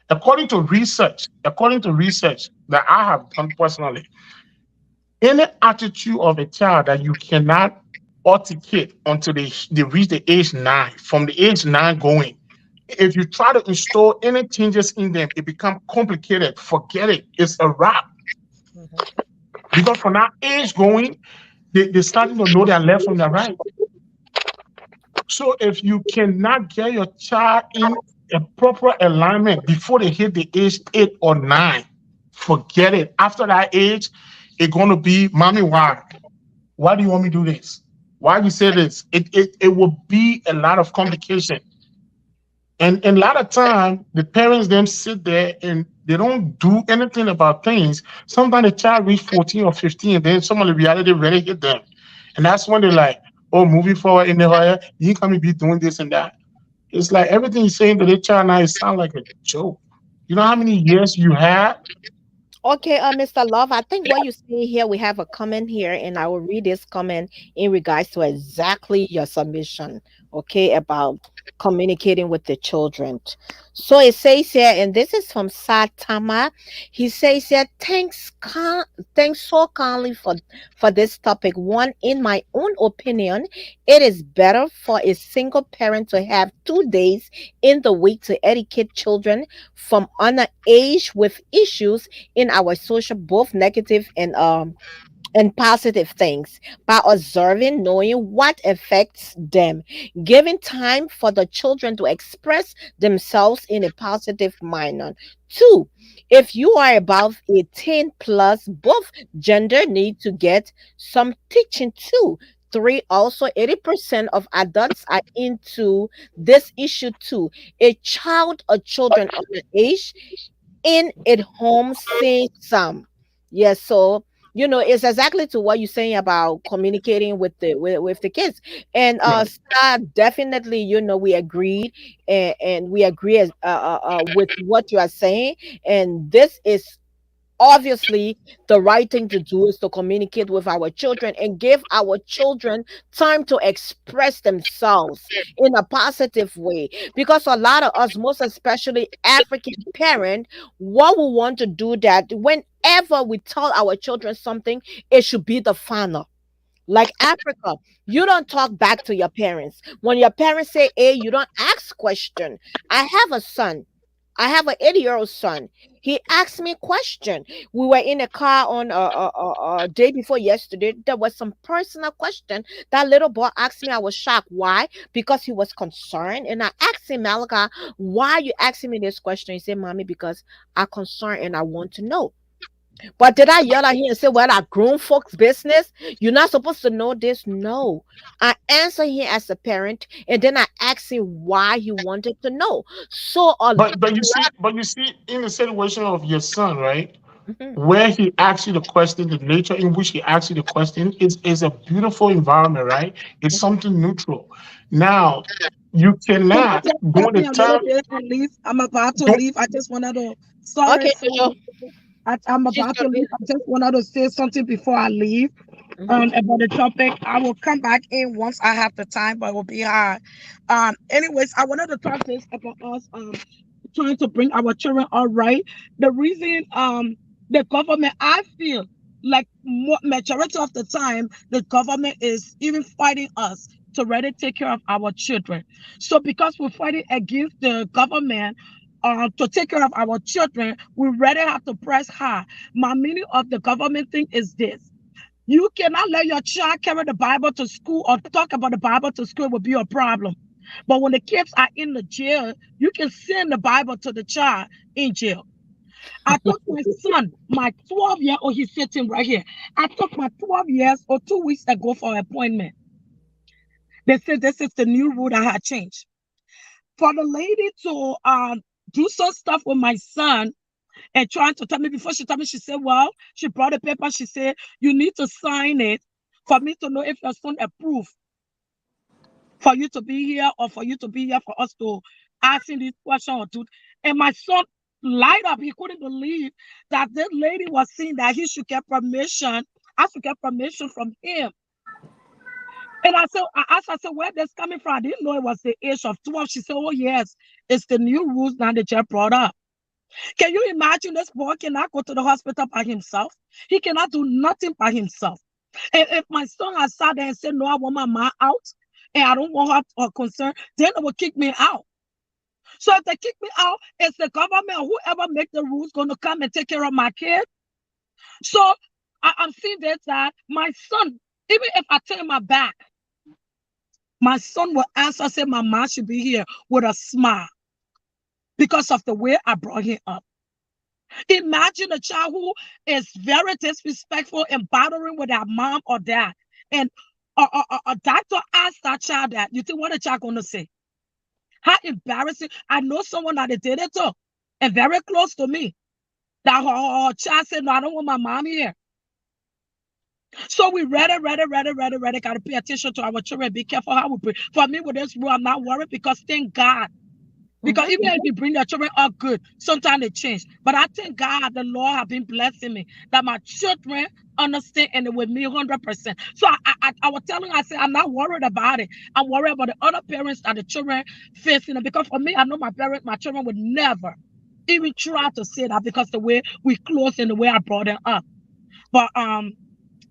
According to research that I have done personally, any attitude of a child that you cannot articulate until they reach the age 9, from the age 9 going, if you try to install any changes in them, it becomes complicated. Forget it. It's a wrap. Because from that age going, they're starting to know their left from their right. So if you cannot get your child in a proper alignment before they hit the age 8 or 9, forget it. After that age, it's going to be, mommy, why? Why do you want me to do this? Why you say this? It will be a lot of complication. And a lot of time, the parents them sit there and they don't do anything about things. Sometimes the child reach 14 or 15, and then some of the reality really hit them. And that's when they're like, oh, moving forward in the higher, you can't be doing this and that. It's like everything you're saying to the child now, it sounds like a joke. You know how many years you had? Okay, Mr. Love, I think what you see here, we have a comment here, and I will read this comment in regards to exactly your submission, okay, about communicating with the children. So it says here, and this is from Satama. He says here, thanks so kindly for this topic. One, in my own opinion, it is better for a single parent to have 2 days in the week to educate children from under age with issues in our social, both negative and positive things, by observing, knowing what affects them, giving time for the children to express themselves in a positive manner. Two, if you are above 18 plus, both gender need to get some teaching too. Three, also 80% of adults are into this issue too. A child or children under age in at home seeing some. Yes, so it's exactly to what you're saying about communicating with the kids. And Right. Star, definitely, we agreed, and we agree with what you are saying. And this is obviously the right thing to do, is to communicate with our children and give our children time to express themselves in a positive way, because a lot of us, most especially African parent, what we want to do, that whenever we tell our children something, it should be the final. Like Africa, you don't talk back to your parents. When your parents say A, you don't ask question. I have a son. I have an 80-year-old son. He asked me question. We were in a car on a day before yesterday. There was some personal question that little boy asked me. I was shocked. Why? Because he was concerned. And I asked him, Malachi, why are you asking me this question? He said, Mommy, because I'm concerned and I want to know. But did I yell at him and say, well, that grown folks' business? You're not supposed to know this? No. I answered him as a parent, and then I asked him why he wanted to know. So a But you see, in the situation of your son, right? Mhm. Where he asks you the question, the nature in which he asks you the question is a beautiful environment, right? It's something neutral. Now, you Can I cannot just stop during the me a little time. bit and leave? I'm about to Don't, leave. I just wanted to, sorry, Okay, so Jojo. I'm She's about to gonna leave. I just wanted to say something before I leave mhm. about the topic. I will come back in once I have the time, but it will be hard. Anyways, I wanted to talk this about us trying to bring our children all right. The reason the government, I feel like majority of the time the government is even fighting us to really take care of our children. So because we're fighting against the government to take care of our children, we really have to press hard. My meaning of the government thing is this: you cannot let your child carry the Bible to school or talk about the Bible to school, will be a problem. But when the kids are in the jail, you can send the Bible to the child in jail. I took my son, my 12-year-old, he's sitting right here. I took my 12 years or 2 weeks ago for an appointment. They said this is the new rule that had changed. For the lady to do some stuff with my son and trying to tell me, before she told me, she said, well, she brought a paper. She said, you need to sign it for me to know if your son approved for you to be here or for you to be here for us to asking this question or do. And my son light up. He couldn't believe that this lady was saying that he should get permission. I should get permission from him. And I asked her, I said, where this coming from? I didn't know it was the age of 12. She said, oh, yes, it's the new rules now that just brought up. Can you imagine this boy cannot go to the hospital by himself? He cannot do nothing by himself. And if my son had sat there and said, no, I want my mom out and I don't want her concerned, then they will kick me out. So if they kick me out, it's the government or whoever make the rules going to come and take care of my kid. So I'm seeing this that my son, even if I turn my back, my son will answer, say, my mom should be here with a smile because of the way I brought him up. Imagine a child who is very disrespectful and bothering with their mom or dad. And A doctor asked that child that. You think what the child gonna say? How embarrassing! I know someone that they did it to, and very close to me. That her child said, "No, I don't want my mom here." So we read it. Got to pay attention to our children. Be careful how we pray. For me, with this rule, I'm not worried because thank God. Because Mhm. even if you bring your children up good, sometimes they change. But I thank God the Lord have been blessing me that my children understand and they with me 100%. So I was telling her, I said, I'm not worried about it. I'm worried about the other parents and the children facing it. Because for me, I know my parents, my children would never even try to say that because the way we close and the way I brought them up. But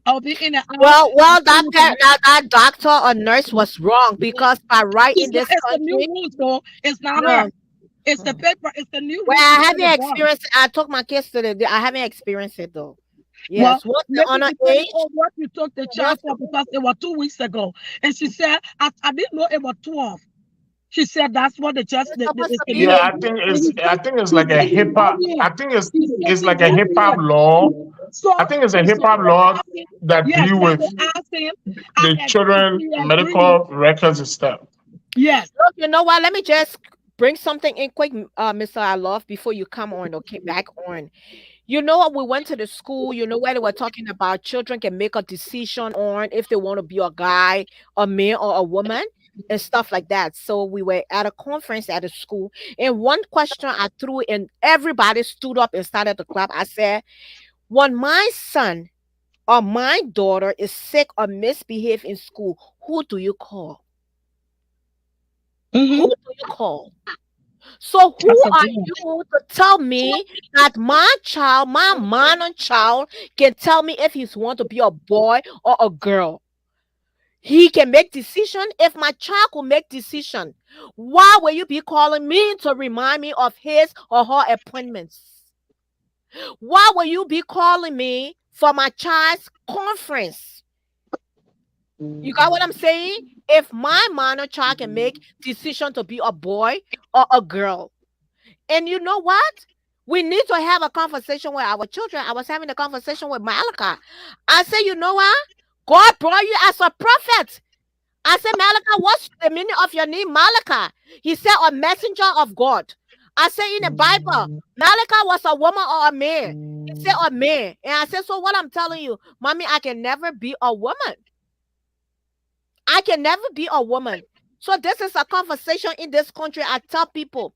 I'll be in and out. Well, that doctor or nurse was wrong because by right in this It's the new country, rules, though. It's not her. no. It's the paper. It's the new Well, rules I before the haven't board. experienced. I took my kids to the. I haven't experienced it though. Well, Yes, once the maybe honor depending age, on what you took the child once for, because it was 2 weeks ago. And she said, I didn't know it was 12. She said that's what they just it's supposed it's to the Yeah, new. be. I think it's He like a said he hip got hop. here. I think it's He said it's he like a got hip hop here. law. So I think it's a he hip said hop they law asked him. that Yes, deal that with they asked him. the I agree. children He agreed. medical records and stuff. Yes. Look, you know what? Let me just bring something in quick, Mr. I love, before you come on or came back on. You know what? We went to the school, you know, where they were talking about children can make a decision on if they want to be a guy, a man, or a woman, and stuff like that. So we were at a conference at a school, and one question I threw, and everybody stood up and started to clap. I said, when my son or my daughter is sick or misbehave in school, who do you call? Who Mm-hmm. do you call? So who That's a are good one. you to tell me that my child, my minor child, can tell me if he's want to be a boy or a girl? He can make decision. If my child could make decision, why will you be calling me to remind me of his or her appointments? Why will you be calling me for my child's conference? You got what I'm saying? If my minor child can make decision to be a boy or a girl, and you know what? We need to have a conversation with our children. I was having a conversation with Malika. I said, you know what? God brought you as a prophet. I said, Malika, what's the meaning of your name, Malika? He said, a messenger of God. I said, in the Bible, Malika was a woman or a man. He said, a man. And I said, so what I'm telling you, mommy, I can never be a woman. I can never be a woman. So this is a conversation in this country. I tell people,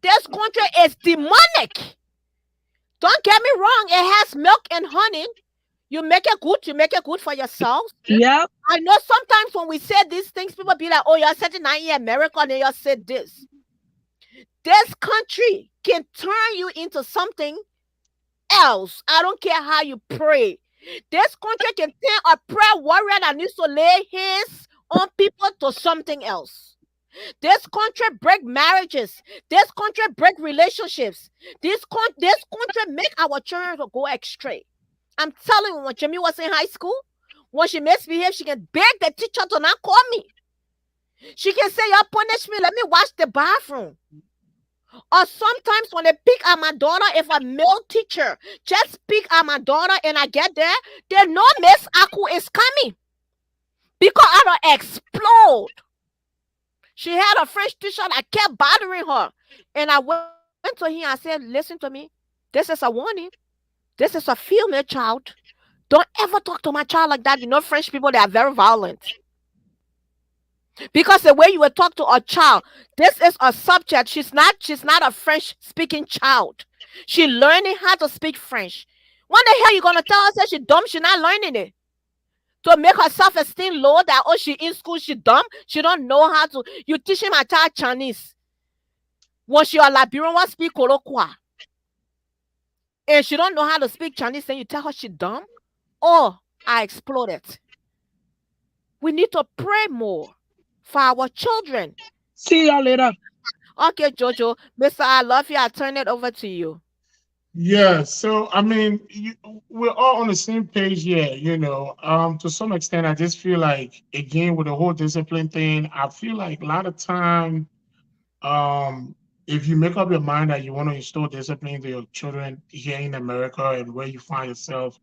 this country is demonic. Don't get me wrong, it has milk and honey. You make it good for yourself. Yep. I know sometimes when we say these things, people be like, oh, you're such a in America, and you said this. This country can turn you into something else. I don't care how you pray. This country can turn a prayer warrior that needs to lay hands on people to something else. This country break marriages. This country break relationships. This country make our children to go astray. I'm telling you, when Jimmy was in high school, when she misbehaved, she can beg the teacher to not call me. She can say, y'all punish me, let me wash the bathroom. Or sometimes when they pick at my daughter, if a male teacher just pick at my daughter and I get there, they know Miss Aku is coming. Because I don't explode. She had a French teacher that kept bothering her. And I went to him, I said, listen to me. This is a warning. This is a female child. Don't ever talk to my child like that. You know, French people, they are very violent. Because the way you will talk to a child, this is a subject. She's not a French speaking child. She learning how to speak French. When the hell you gonna tell her that she dumb? She not learning it. To make her self-esteem low that oh she in school, she dumb, she don't know how to. You teaching my child Chinese. When she a Liberian one speak Kolokwa and she don't know how to speak Chinese, then you tell her she dumb? Oh, I exploded. We need to pray more for our children. See y'all later. Okay, Jojo, Mr. I love you. I turn it over to you. Yeah, so I mean, we're all on the same page here, To some extent, I just feel like, again, with the whole discipline thing, I feel like a lot of time, um, if you make up your mind that you want to instill discipline to your children here in America and where you find yourself,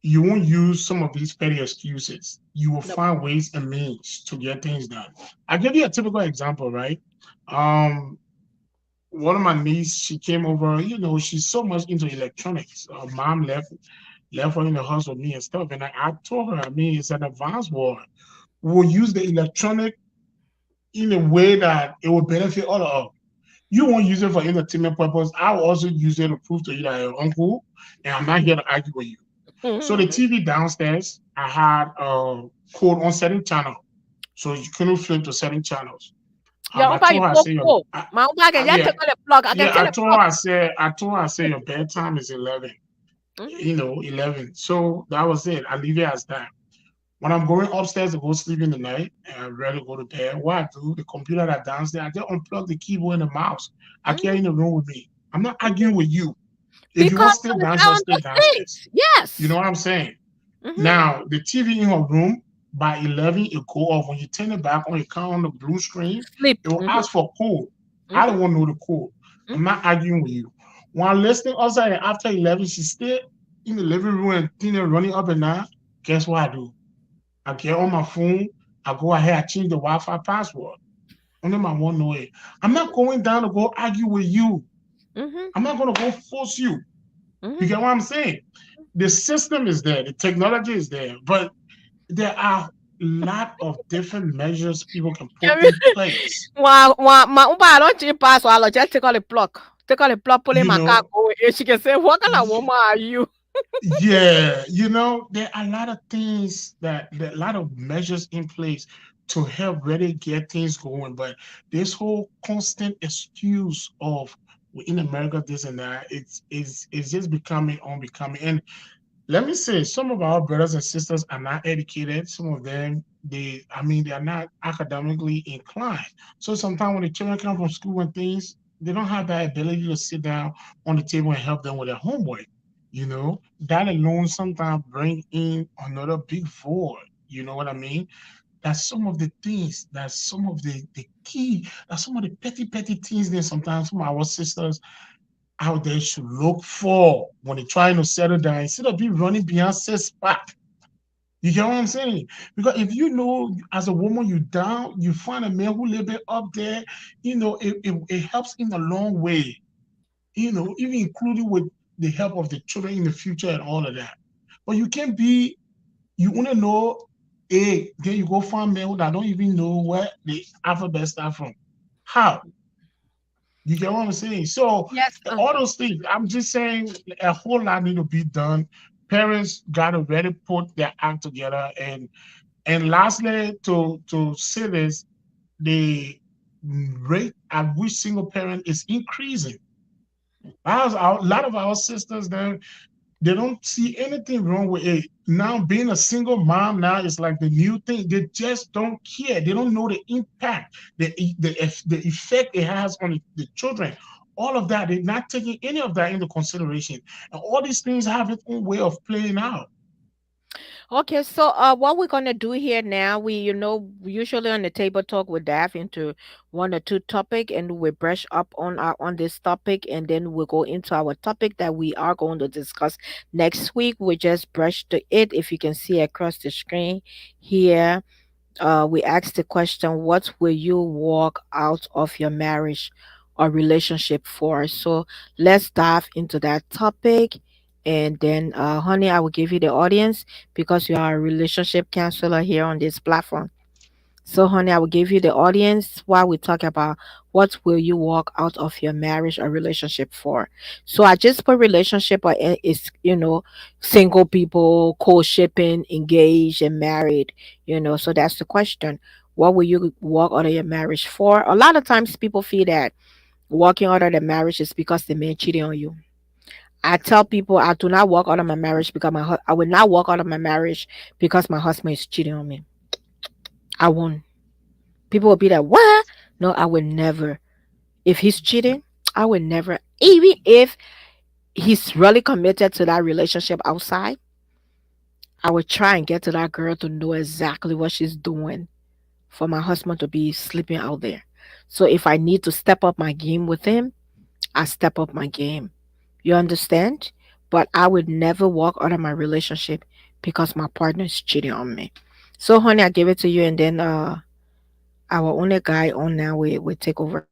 You won't use some of these petty excuses. You will Nope. find ways and means to get things done. I'll give you a typical example, right? Um, one of my niece, she came over, she's so much into electronics. Mom left her in the house with me and stuff. And I told her, I mean, it's an advanced war. We'll use the electronic in a way that it will benefit all of us. You won't use it for entertainment purpose. I'll also use it to prove to you that you're uncle, and I'm not here to argue with you. So the Mhm. TV downstairs, I had a code on certain channel, so you couldn't flip to certain channels. Your I umpa told you her, I poke say your, po. My umpa can just yeah, take all the plug. I can yeah. tell the plug. I told her, I say your bedtime is 11. Mhm. 11. So that was it. I leave it as that. When I'm going upstairs to go sleep in the night and I'm ready to go to bed, what I do, the computer that downstairs, I just unplug the keyboard and the mouse. I carry in Mhm. the room with me. I'm not Mhm. arguing with you. If you want Because to stay the downstairs, sound stay of downstairs. things. You know Yes. what I'm saying? Mhm. Now, the TV in her room, by 11, it go off. When you turn it back on, it come on the blue screen, Sleep. it will Mhm. ask for code. I don't Mhm. want to know the code. I'm Mhm. not arguing with you. When I'm listening outside and after 11, she stay in the living room and running up and down. Guess what I do? I get on my phone, I go ahead, I change the Wi-Fi password. Only my one way. I'm not going down to go argue with you. Mhm. I'm not going to go force you. You Mhm. get what I'm saying? The system is there, the technology is there, but there are a lot of different measures people can put in place. My umpa don't change password. I'll just take all the plug. Take all the plug, pull in You my car, know, go. And she can say, "What kind of woman are you?" yeah, there are a lot of things a lot of measures in place to help really get things going. But this whole constant excuse of "Well, in America, this and that, it's just becoming unbecoming. And let me say, some of our brothers and sisters are not educated. Some of them, they are not academically inclined. So sometimes when the children come from school and things, they don't have that ability to sit down on the table and help them with their homework. That alone sometimes bring in another big void. You know what I mean? That's some of the things, that's some of the key, that's some of the petty things that sometimes some of our sisters out there should look for when they're trying to settle down instead of be running behind six pack. You get what I'm saying? Because if you know as a woman you down, you find a man who live it up there, it helps in a long way, even including with the help of the children in the future and all of that. But you want to know A, then you go find men that don't even know where the alphabet start from. How? You get what I'm saying? So Yes. all those things, I'm just saying a whole lot need to be done. Parents gotta really put their act together. And lastly, to say this, the rate at which single parent is increasing. A lot of our sisters then they don't see anything wrong with it. Now being a single mom now is like the new thing. They just don't care. They don't know the impact, the effect it has on the children. All of that, they're not taking any of that into consideration. And all these things have its own way of playing out. Okay, so what we're gonna do here now, we usually on the table talk we dive into one or two topic and we brush up on this topic and then we'll go into our topic that we are going to discuss next week. We just brush to it if you can see across the screen here. We asked the question, what will you walk out of your marriage or relationship for? So let's dive into that topic. And then, honey, I will give you the audience because you are a relationship counselor here on this platform. So, honey, I will give you the audience while we talk about what will you walk out of your marriage or relationship for. So, I just put relationship or is single people co-shipping, engaged, and married. So that's the question. What will you walk out of your marriage for? A lot of times, people feel that walking out of the marriage is because the man cheating on you. I tell people I do not walk out of my marriage because I will not walk out of my marriage because my husband is cheating on me. I won't. People will be like, what? No, I would never. If he's cheating, I would never. Even if he's really committed to that relationship outside, I would try and get to that girl to know exactly what she's doing for my husband to be sleeping out there. So if I need to step up my game with him, I step up my game. You understand? But I would never walk out of my relationship because my partner is cheating on me. So, honey, I give it to you, and then our only guy on now we take over.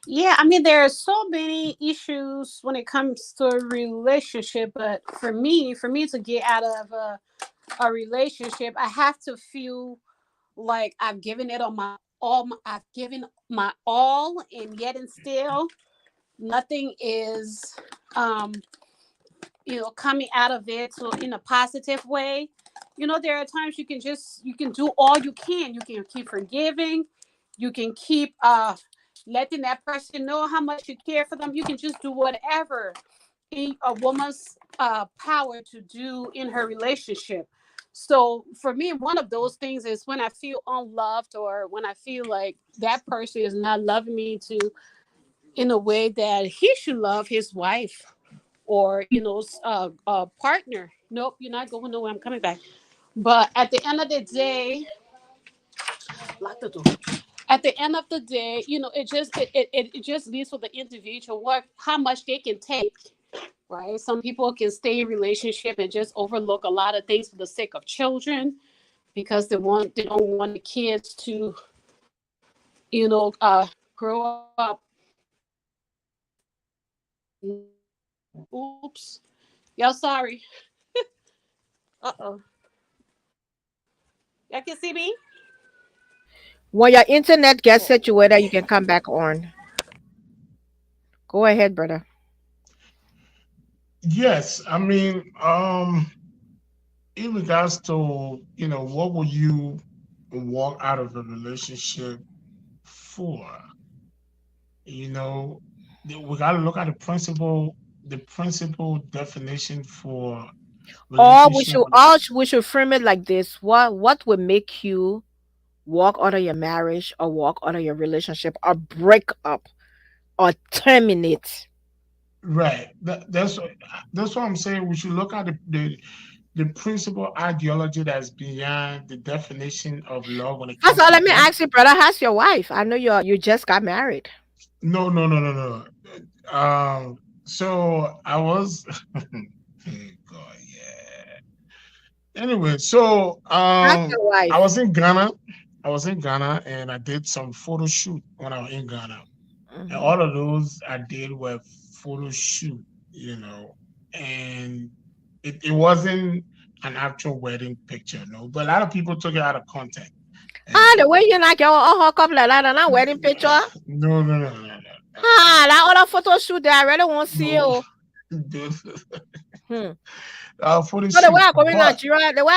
Yeah, I mean, there are so many issues when it comes to a relationship, but for me to get out of a relationship, I have to feel like I've given it on my all. I've given my all, and yet and still nothing is, um, coming out of it to in a positive way. There are times you can do all you can. You can keep forgiving. You can keep letting that person know how much you care for them. You can just do whatever in a woman's power to do in her relationship. So for me, one of those things is when I feel unloved, or when I feel like that person is not loving me to in a way that he should love his wife, or partner. Nope, you're not going nowhere. I'm coming back. But at the end of the day, lock the door. At the end of the day, it just leaves for the individual what how much they can take. Right? Some people can stay in relationship and just overlook a lot of things for the sake of children, because they don't want the kids to grow up. Oops, y'all sorry. Uh-oh, y'all can see me. When your internet gets Oh. situated, you can come back on. Go ahead, brother. Yes, I mean, in regards to, what will you walk out of a relationship for? You know, we got to look at the principal definition for Or relationship. we should frame it like this: what would make you walk out of your marriage, or walk out of your relationship, or break up, or terminate? Right. That's what I'm saying. We should look at the principal ideology that's behind the definition of love when it First comes of all, to let me men. ask you, brother, how's your wife? I know you just got married. No, no, no, no, no. So I was, oh God, yeah. Anyway, so How's your I wife? was in Ghana. I was in Ghana and I did some photo shoot when I was in Ghana. And Hmm. all of those I did were photo shoot, and it wasn't an actual wedding picture, no. But a lot of people took it out of context. And The way you like your all hook up like that and that wedding picture. no, no, no, no, no, That other photo shoot there, I really won't see no, you. no. Hmm. Photo So the way shoot. I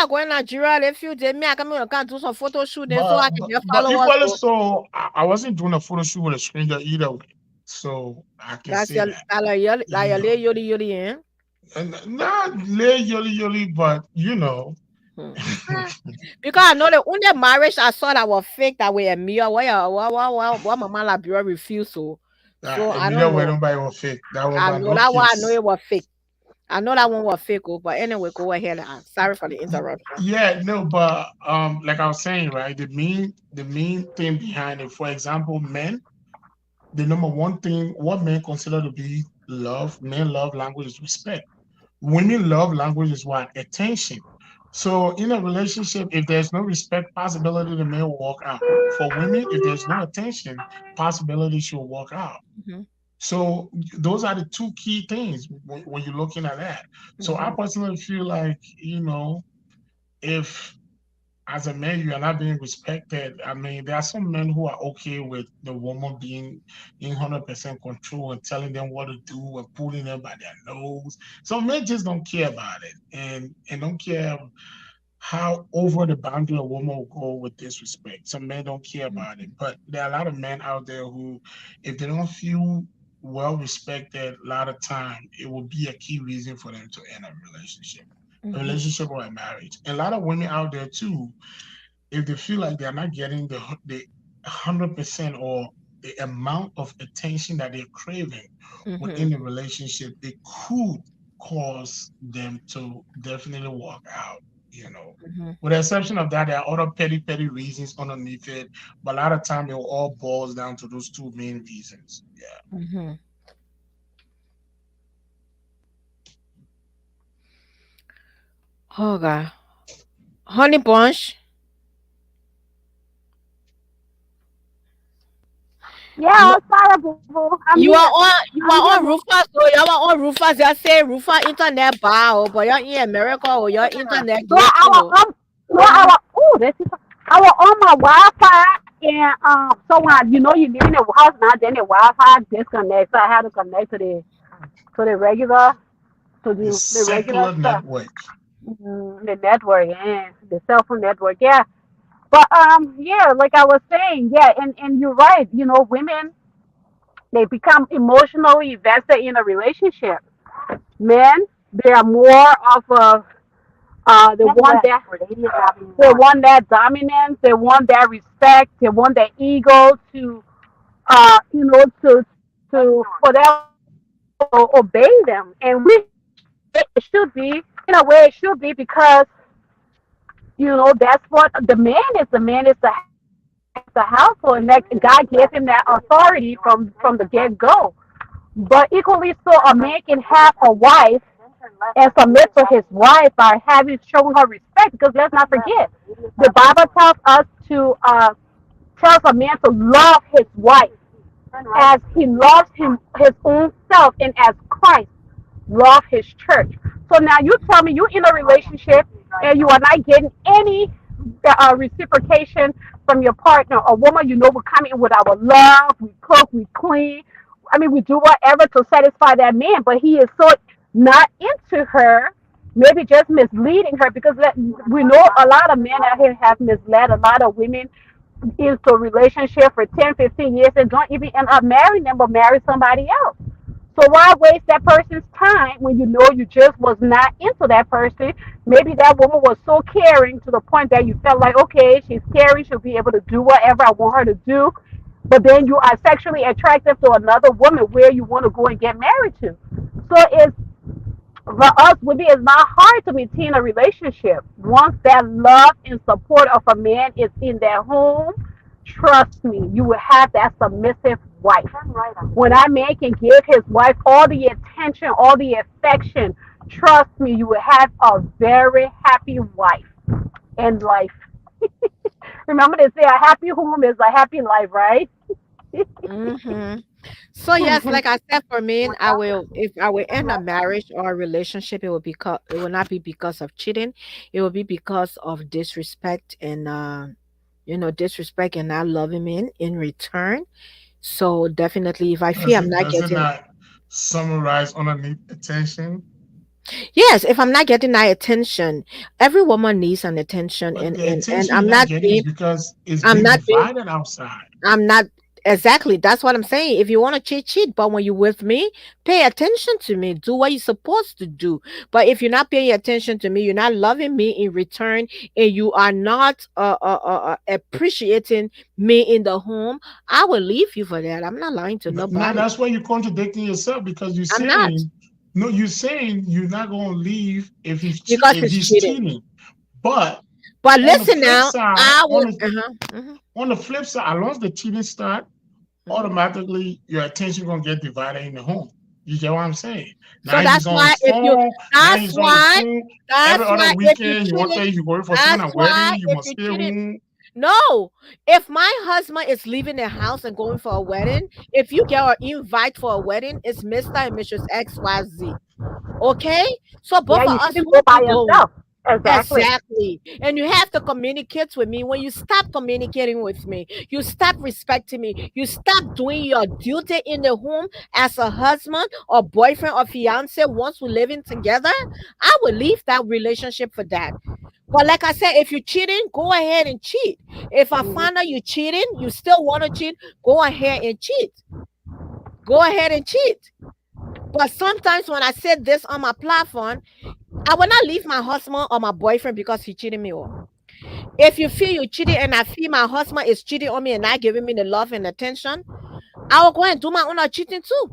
go in Nigeria, if you did me, I come here and do some photo shoot then so I can get But followers. equally So so, I wasn't doing a photo shoot with a stranger either way. So I can that's say your that, like you your know, little yoli yoli, eh? and not lay yoli yoli, but Hmm. Ah, because I know the only marriage I saw that was fake that were a mirror. What Mama Labura refused so. So I don't Emilia know. went by your fake. That one I by know no that one. I know kiss. it was fake. I know that one was fake. Oh, but anyway, go ahead. Sorry for the interruption. Yeah, no, but like I was saying, right? The main thing behind it, for example, men, the number one thing what men consider to be love, men love language is respect. Women love language is what? Attention. So in a relationship, if there's no respect, possibility the man will walk out. For women, if there's no attention, possibility she'll walk out. Hmm. So those are the two key things when you're looking at that. So I Hmm. personally feel like, if as a man you are not being respected, I mean, there are some men who are okay with the woman being in 100% control and telling them what to do and pulling them by their nose. Some men just don't care about it and don't care how over the boundary a woman will go with disrespect. Some men don't care about it, but there are a lot of men out there who, if they don't feel well respected, a lot of time it will be a key reason for them to end a Hmm. relationship or a marriage. And a lot of women out there too, if they feel like they're not getting the 100% or the amount of attention that they're craving Hmm. within the relationship, it could cause them to definitely walk out, you know. Hmm. With the exception of that, there are other petty reasons underneath it, but a lot of time it all boils down to those two main reasons. Yeah. Hmm. Oh God. Honey Bunch. Yeah, No, sorry, boo boo. I'm here. you I'm are here, on boo. Rufus, so you are on Rufus. You say Rufus internet bar, oh, but you're in America, or your internet No, I glitching, was oh. on. No, I was. Oh, this is. I was on my Wi-Fi, and so when you live in the house now, then the Wi-Fi disconnects. So I had to connect to the regular to The the regular secular stuff, network. the network and the cell phone network. Yeah, but yeah, like I was saying, yeah, and you're right. Women, they become emotionally invested in a relationship. Men, they are more of a the one that dominance, the one that respect, the one that ego to to for them to obey them, and which it should be in a way it should be because that's what the man is. The man is the household, and that God gave him that authority from the get go. But equally so, a man can have a wife and submit to his wife by having showing her respect. Because let's not forget, the Bible tells us to tells a man to love his wife as he loves his own self, and as Christ love his church. So now you tell me you in a relationship and you are not getting any reciprocation from your partner. A woman, will come in with our love. We cook, we clean. I mean, we do whatever to satisfy that man, but he is so not into her, maybe just misleading her, because we know a lot of men out here have misled a lot of women into a relationship for 10, 15 years and don't even end up marrying them, but marry somebody else. So why waste that person's time when you know you just was not into that person? Maybe that woman was so caring to the point that you felt like, okay, she's caring, she'll be able to do whatever I want her to do. But then you are sexually attracted to another woman where you want to go and get married to. So it's for us women, it's not hard to maintain a relationship. Once that love and support of a man is in their home, trust me, you will have that submissive wife. When a man can give his wife all the attention, all the affection, trust me, you will have a very happy wife and life. Remember they say a happy home is a happy life, right? Mm-hmm. So yes, like I said, for me, I will if I will end a marriage or a relationship, it will not be because of cheating. It will be because of disrespect and disrespect and not loving me in return. So definitely, if I feel I'm not Does it getting not summarize underneath attention? yes, if I'm not getting that attention, every woman needs an attention, But the and attention you're not getting is because it's I'm being not being divided outside. I'm not exactly. That's what I'm saying. If you want to cheat, cheat. But when you're with me, pay attention to me. Do what you're supposed to do. But if you're not paying attention to me, you're not loving me in return, and you are not appreciating me in the home, I will leave you for that. I'm not lying to Now nobody. that's why you're contradicting yourself because you're I'm not saying no. You're saying you're not going to leave because if it's he's cheating. cheating. But But on the listen flip now, side, I will. Mhm. on the flip side, as long as the cheating start, Mhm. automatically your attention gonna get divided in the home. You get what I'm saying? So Now he's on his phone. Now that's he's on the why, phone. Every that's other why if you weekend, you want cheated, to you going for someone that's a wedding, why you if must you stay cheated, home. no, if my husband is leaving the house and going for a wedding, if you get an invite for a wedding, it's Mr. and Mrs. XYZ. Okay? So both Yeah, of you us shouldn't go will by be going. yourself. Exactly. Exactly. And you have to communicate with me. When you stop communicating with me, you stop respecting me, you stop doing your duty in the home as a husband or boyfriend or fiance once we're living together, I will leave that relationship for that. But like I said, if you're cheating, go ahead and cheat. If I Mhm. find out you're cheating, you still want to cheat, go ahead and cheat. Go ahead and cheat. But sometimes when I said this on my platform, I will not leave my husband or my boyfriend because he cheated me off. If you feel you cheated and I feel my husband is cheating on me and not giving me the love and attention, I will go and do my own cheating too.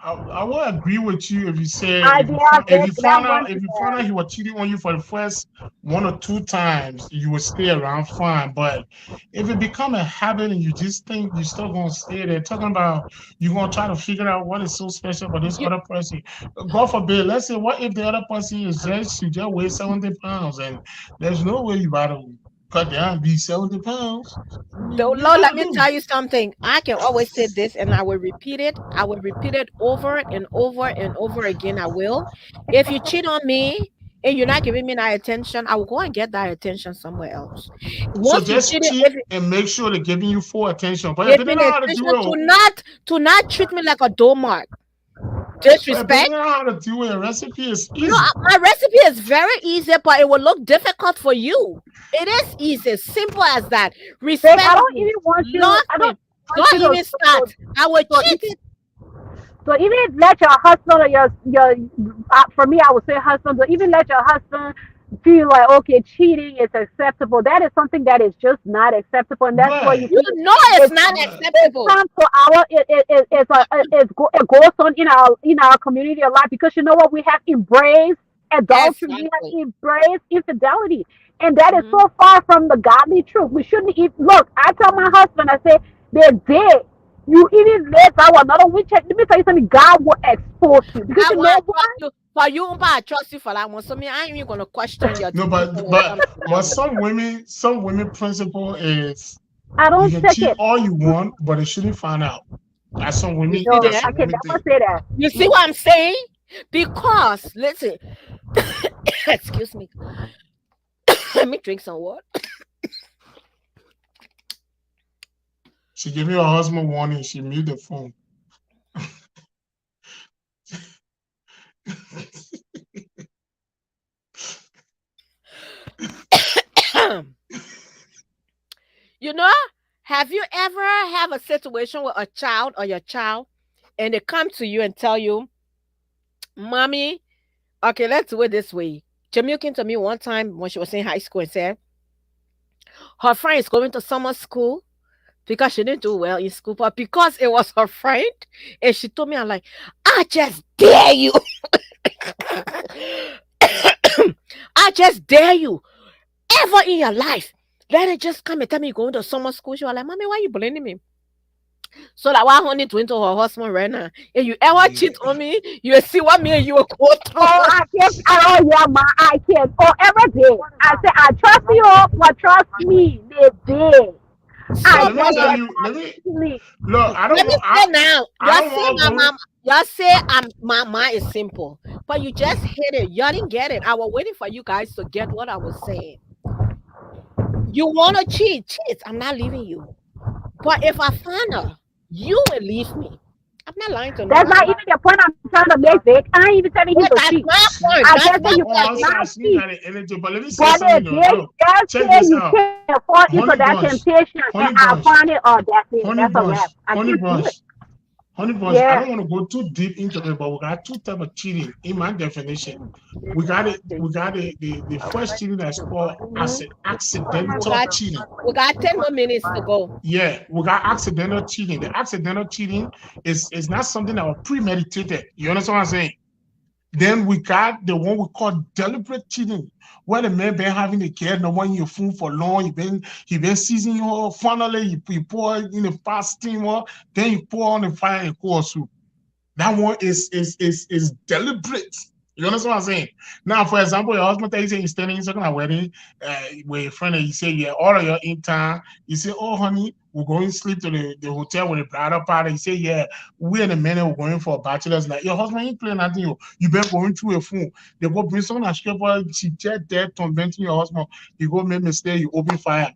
I will agree with you if you say I did not say that one. if you found out he was cheating on you for the first 1 or 2 times, you would stay around fine. But if it become a habit and you just think you're still gonna stay there, talking about you're gonna try to figure out what is so special about this You, other person. God forbid, let's say what if the other person is just she just weighs 70 pounds and there's no way you about to cut down be 70 pounds. don't, What you Lord, let gonna me do? tell you something. I can always say this and I will repeat it. I will repeat it over and over and over again. I will. If you cheat on me and you're not giving me that attention, I will go and get that attention somewhere else. So Once you just cheated, cheat if you and make sure they're giving you full attention. But if give they me don't the know how to do attention, it, to not treat me like a doormat. but if they Disrespect. don't know how to do it, a recipe is No, easy. my recipe is very easy, but it will look difficult for you. It is easy, simple as that. Babe, I Respect don't me, even want you. love I me. don't want Don't you to. even start. I will So even cheat. so, even let your husband or your for me, I would say husband, but even let your husband feel like okay, cheating is acceptable. That is something that is just not acceptable, and that's why you But You see know it's it's not but it's acceptable. time for our it goes on in our community a lot because you know what we have embraced adultery, we have Exactly. embraced infidelity, and that is Hmm. so far from the godly truth. We shouldn't even look. I tell my husband, I say, they did. You even let out another witch. Let me tell you something. God will expose you because I you want know to what? trust you. For you, but I trust you for that one. So me, I ain't even gonna question your no, decision when it comes to that but one. some women principle is I you don't can check cheat it. all you want, but they shouldn't find out. That's some You women. see No, That's there? I some can women never thing. say that. You see what I'm saying? Because listen, excuse me. Let me drink some water. She gave me her husband warning. She mute the phone. You know, have you ever have a situation with a child or your child, and they come to you and tell you, "Mommy, okay, let's do it this way." Jamil came to me one time when she was in high school and said her friend is going to summer school because she didn't do well in school, but because it was her friend, and she told me, I'm like, I just dare you. I just dare you ever in your life. Let it just come and tell me you're going to summer school. She was like, Mommy, why you blaming me? So that why honey doing to her husband right now. If you ever cheat Yeah. on me, you will see what me and you will go Oh, through. I can't. Oh, yeah, my I can't. Oh, every day. I say, I trust you, but trust me, they did. But I So let me get tell that you. Let me actually. look. let me say now, I y'all don't say want to my go. mom, y'all say my mind is simple, but you just hit it. Y'all didn't get it. I was waiting for you guys to get what I was saying. You want to cheat, cheat. I'm not leaving you. But if I find her, you will leave me. I'm not lying to That's not nobody. even the point I'm trying to make, Vic. I ain't even telling him Yeah, to that's cheat. my She, point. I That's just my say you oh, point. cannot she cheat. got the energy. But let me say But something though. there you Look, just check say this you out. can't fall into Honey that bunch, temptation and honey I bunch, find it, oh, that's it. honey That's a bunch, wrap. I honey can't do bunch. it. Honey Bunch, I Yeah. don't want to go too deep into it, but we got two type of cheating in my definition. We got it. We got the first cheating that's called We accidental got cheating. we got 10 more minutes to go. Yeah, we got accidental cheating. The accidental cheating is not something that was premeditated. You understand what I'm saying? Then we got the one we call deliberate cheating, where the man been having a kid, no one in your phone for long. He been seasoning you. Finally, you pour it in the fast steamer, then you pour on the fire and cool soup. That one is deliberate. You understand what I'm saying? Now, for example, your husband tell you say he's standing in second wedding with a friend, and you say, yeah, all of your in town. You say, oh, honey, we're going to sleep to the hotel with a bridal party. You say, yeah, we and the men are going for a bachelor's night. Your husband ain't playing nothing. You been going through a phone. They go bring someone a stripper. She just there tormenting your husband. You go make mistake. You open fire.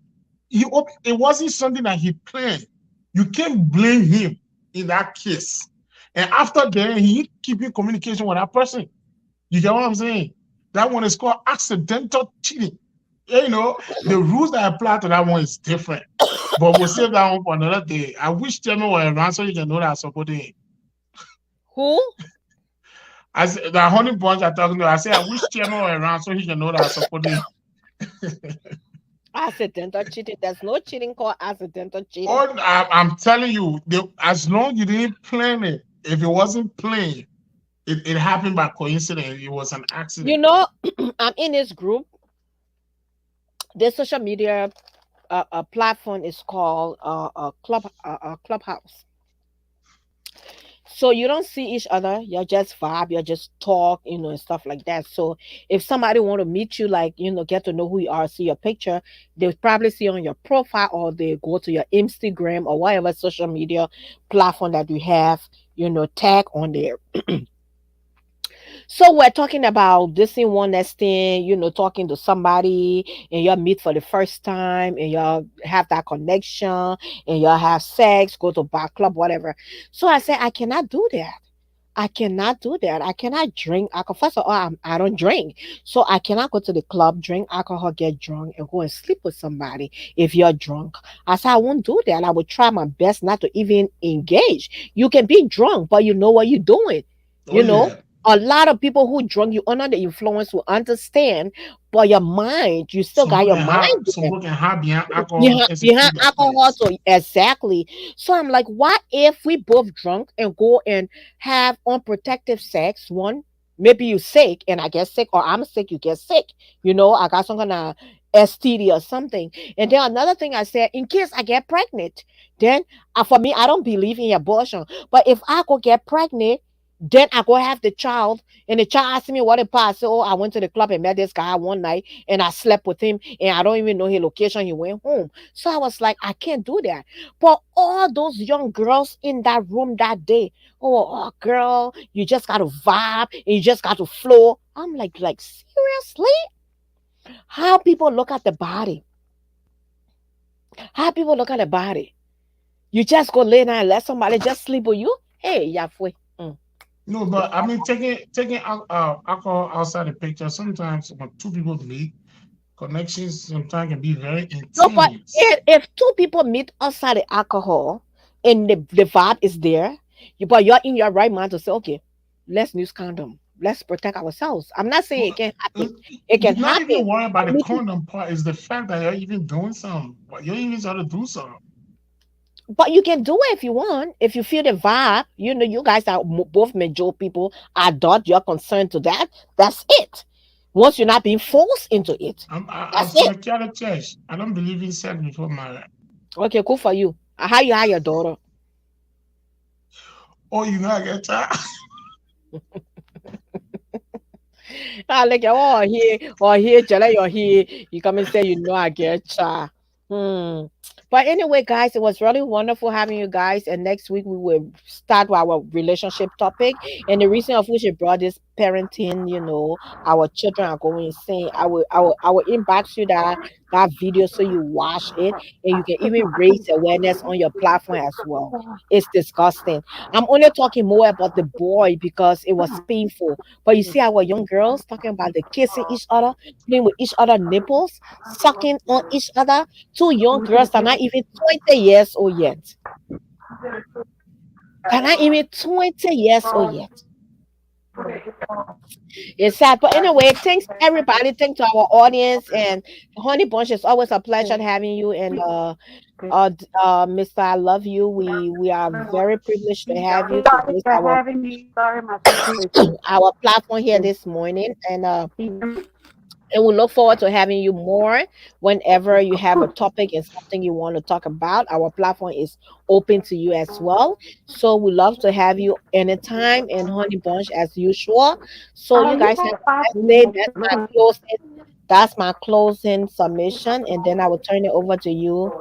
It wasn't something that he planned. You can't blame him in that case. And after that, he keeping communication with that person. You get what I'm saying? That one is called accidental cheating. You know, the rules that apply to that one is different. But we'll save that one for another day. I wish Chairman were around so you can know that I supported him. Who? I said, the honey bunch I'm talking to, I say I wish Chairman were around so he can know that I supported him. Accidental cheating. There's no cheating called accidental cheating. I'm telling you, as long you didn't plan it, If it wasn't planned, it happened by coincidence. It was an You accident. know, I'm in this group. This social media platform is called Clubhouse. So you don't see each other. You're just vibe. You're just talk, and stuff like that. So if somebody want to meet you, like get to know who you are, see your picture, they'll probably see on your profile, or they go to your Instagram or whatever social media platform that you have, tag on there. So we're talking about this thing, one next thing, talking to somebody, and y'all meet for the first time, and y'all have that connection, and y'all have sex, go to bar club, whatever. So I said, I cannot do that. I cannot do that. I cannot drink alcohol. First of all, I don't drink. So I cannot go to the club, drink alcohol, get drunk, and go and sleep with somebody if you're drunk. I said, I won't do that. I would try my best not to even engage. You can be drunk, but you know what you're doing. Oh You know, yeah. a lot of people who drunk, you under the influence will understand, but your mind, you still got your mind there Some people can have behind alcohol behind and still behind keep their alcohol. place. So exactly. So I'm like, what if we both drunk and go and have unprotected sex? One, maybe you sick and I get sick, or I'm sick, you get sick. I got some kind of STD or something. And then another thing I said, in case I get pregnant, then for me, I don't believe in abortion. But if I go get pregnant, then I go have the child, and the child asks me what it passed. So, oh, I went to the club and met this guy one night, and I slept with him, and I don't even know his location. He went home. So I was like, I can't do that. But all those young girls in that room that day, oh girl, you just got to vibe, and you just got to flow. I'm like seriously? How people look at the body? How people look at the body? You just go lay down and let somebody just sleep with you? Hey, Yafwe. No, but I mean taking alcohol outside the picture. Sometimes when two people meet, connections sometimes can be very No, but intense. if two people meet outside the alcohol and the vibe is there, but you're in your right mind to say, okay, let's use condom. Let's protect ourselves. I'm not saying Well, it can't uh, happen. It can you're not even happen. worried about But the me too. condom part. Is the fact that you're even doing something. You're even trying to do something. But you can do it if you want. If you feel the vibe, you guys are both mature people, adult, you're concerned to that. That's it. Once you're not being forced into it, I'm that's from it. a Catholic church. I don't believe in sex before marriage. Okay, cool for you. How you hire your daughter? Oh, you know I get tired. I like or here, Jala, or here. You come and say, I get cha. Hmm. But anyway, guys, it was really wonderful having you guys. And next week we will start with our relationship topic. And the reason of which it brought this parenting, our children are going insane. I will inbox you that video so you watch it, and you can even raise awareness on your platform as well. It's disgusting. I'm only talking more about the boy because it was painful. But you see our young girls talking about the kissing each other, playing with each other nipples, sucking on each other. Two young girls that are not even 20 years old yet. They're not even 20 years old yet. It's sad. But anyway, thanks everybody. Thanks to our audience. And Honey Bunch, it's always a pleasure having you. And Mr. I love you. We are very privileged to have you to Sorry grace for our having me. Sorry, my sister our platform here this morning. And we look forward to having you more whenever you have a topic and something you want to talk about. Our platform is open to you as well. So we love to have you anytime and Honey Bunch as usual. So you You guys have had a five nice day. minutes. That's my closing submission. And then I will turn it over to you,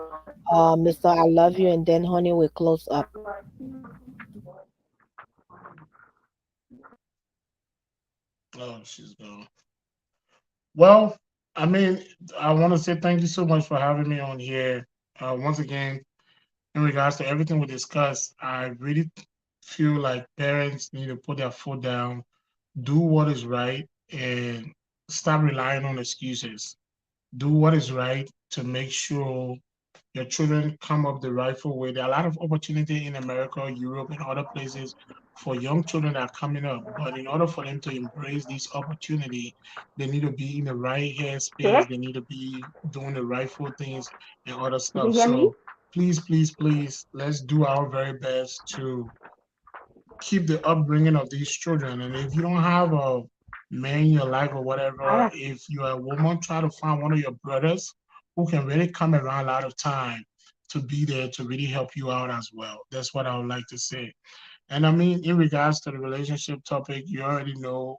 Mr. I love you, and then Honey will close up. Oh, she's gone. Well, I mean, I want to say thank you so much for having me on here. Once again, in regards to everything we discussed, I really feel like parents need to put their foot down, do what is right, and stop relying on excuses. Do what is right to make sure your children come up the rightful way. There are a lot of opportunity in America, Europe, and other places for young children that are coming up. But in order for them to embrace this opportunity, they need to be in the right There, headspace. They need to be doing the rightful things and other you stuff. hear me? So please, please, please, let's do our very best to keep the upbringing of these children. And if you don't have a man in your life or whatever, I if you're a woman, try to find one of your brothers who can really come around a lot of time to be there to really help you out as well. That's what I would like to say. And I mean, in regards to the relationship topic, you already know,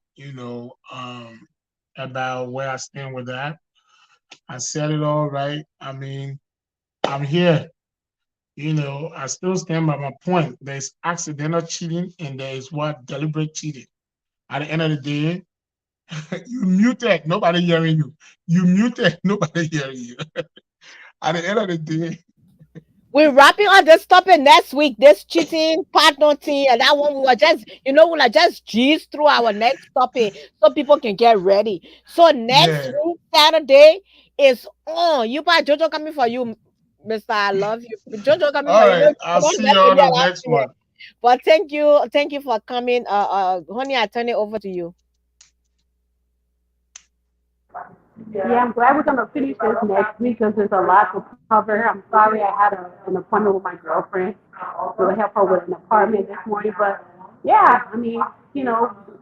about where I stand with that. I said it all right. I mean, I'm here. I still stand by my point. There's accidental cheating and there is what deliberate cheating. At the end of the day, you muted, nobody hearing you. You muted, nobody hearing you. At the end of the day, We're wrapping up this topic next week. This cheating partner thing and that one we were just, we'll just G's through our next topic so people can get ready. So next yeah. week, Saturday is on. You buy Jojo coming for you, Mister. I love you. Jojo coming All for you. right. You I'll don't see mess you with on me the last next year. one. But thank you for coming. Honey, I turn it over to you. Yeah, I'm glad we're gonna finish this next week because there's a lot to cover. I'm sorry I had an appointment with my girlfriend to help her with an apartment this morning, but yeah, I mean,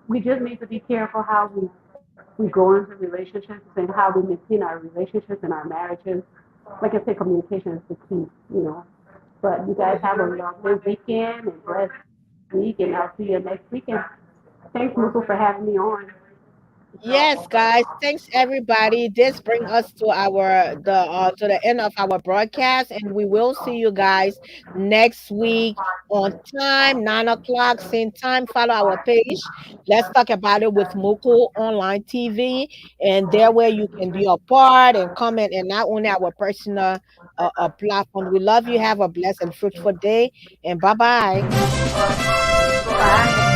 we just need to be careful how we go into relationships and how we maintain our relationships and our marriages. Like I said, communication is the key. But you guys have a good weekend and blessed week, and I'll see you next weekend. Thanks, Musu, for having me on. Yes, guys. Thanks everybody. This brings us to the end of our broadcast, and we will see you guys next week on time, 9 o'clock, same time. Follow our page. Let's talk about it with Moko Online TV, and there where you can be a part and comment, and not only our personal platform. We love you. Have a blessed and fruitful day, and bye bye. Bye.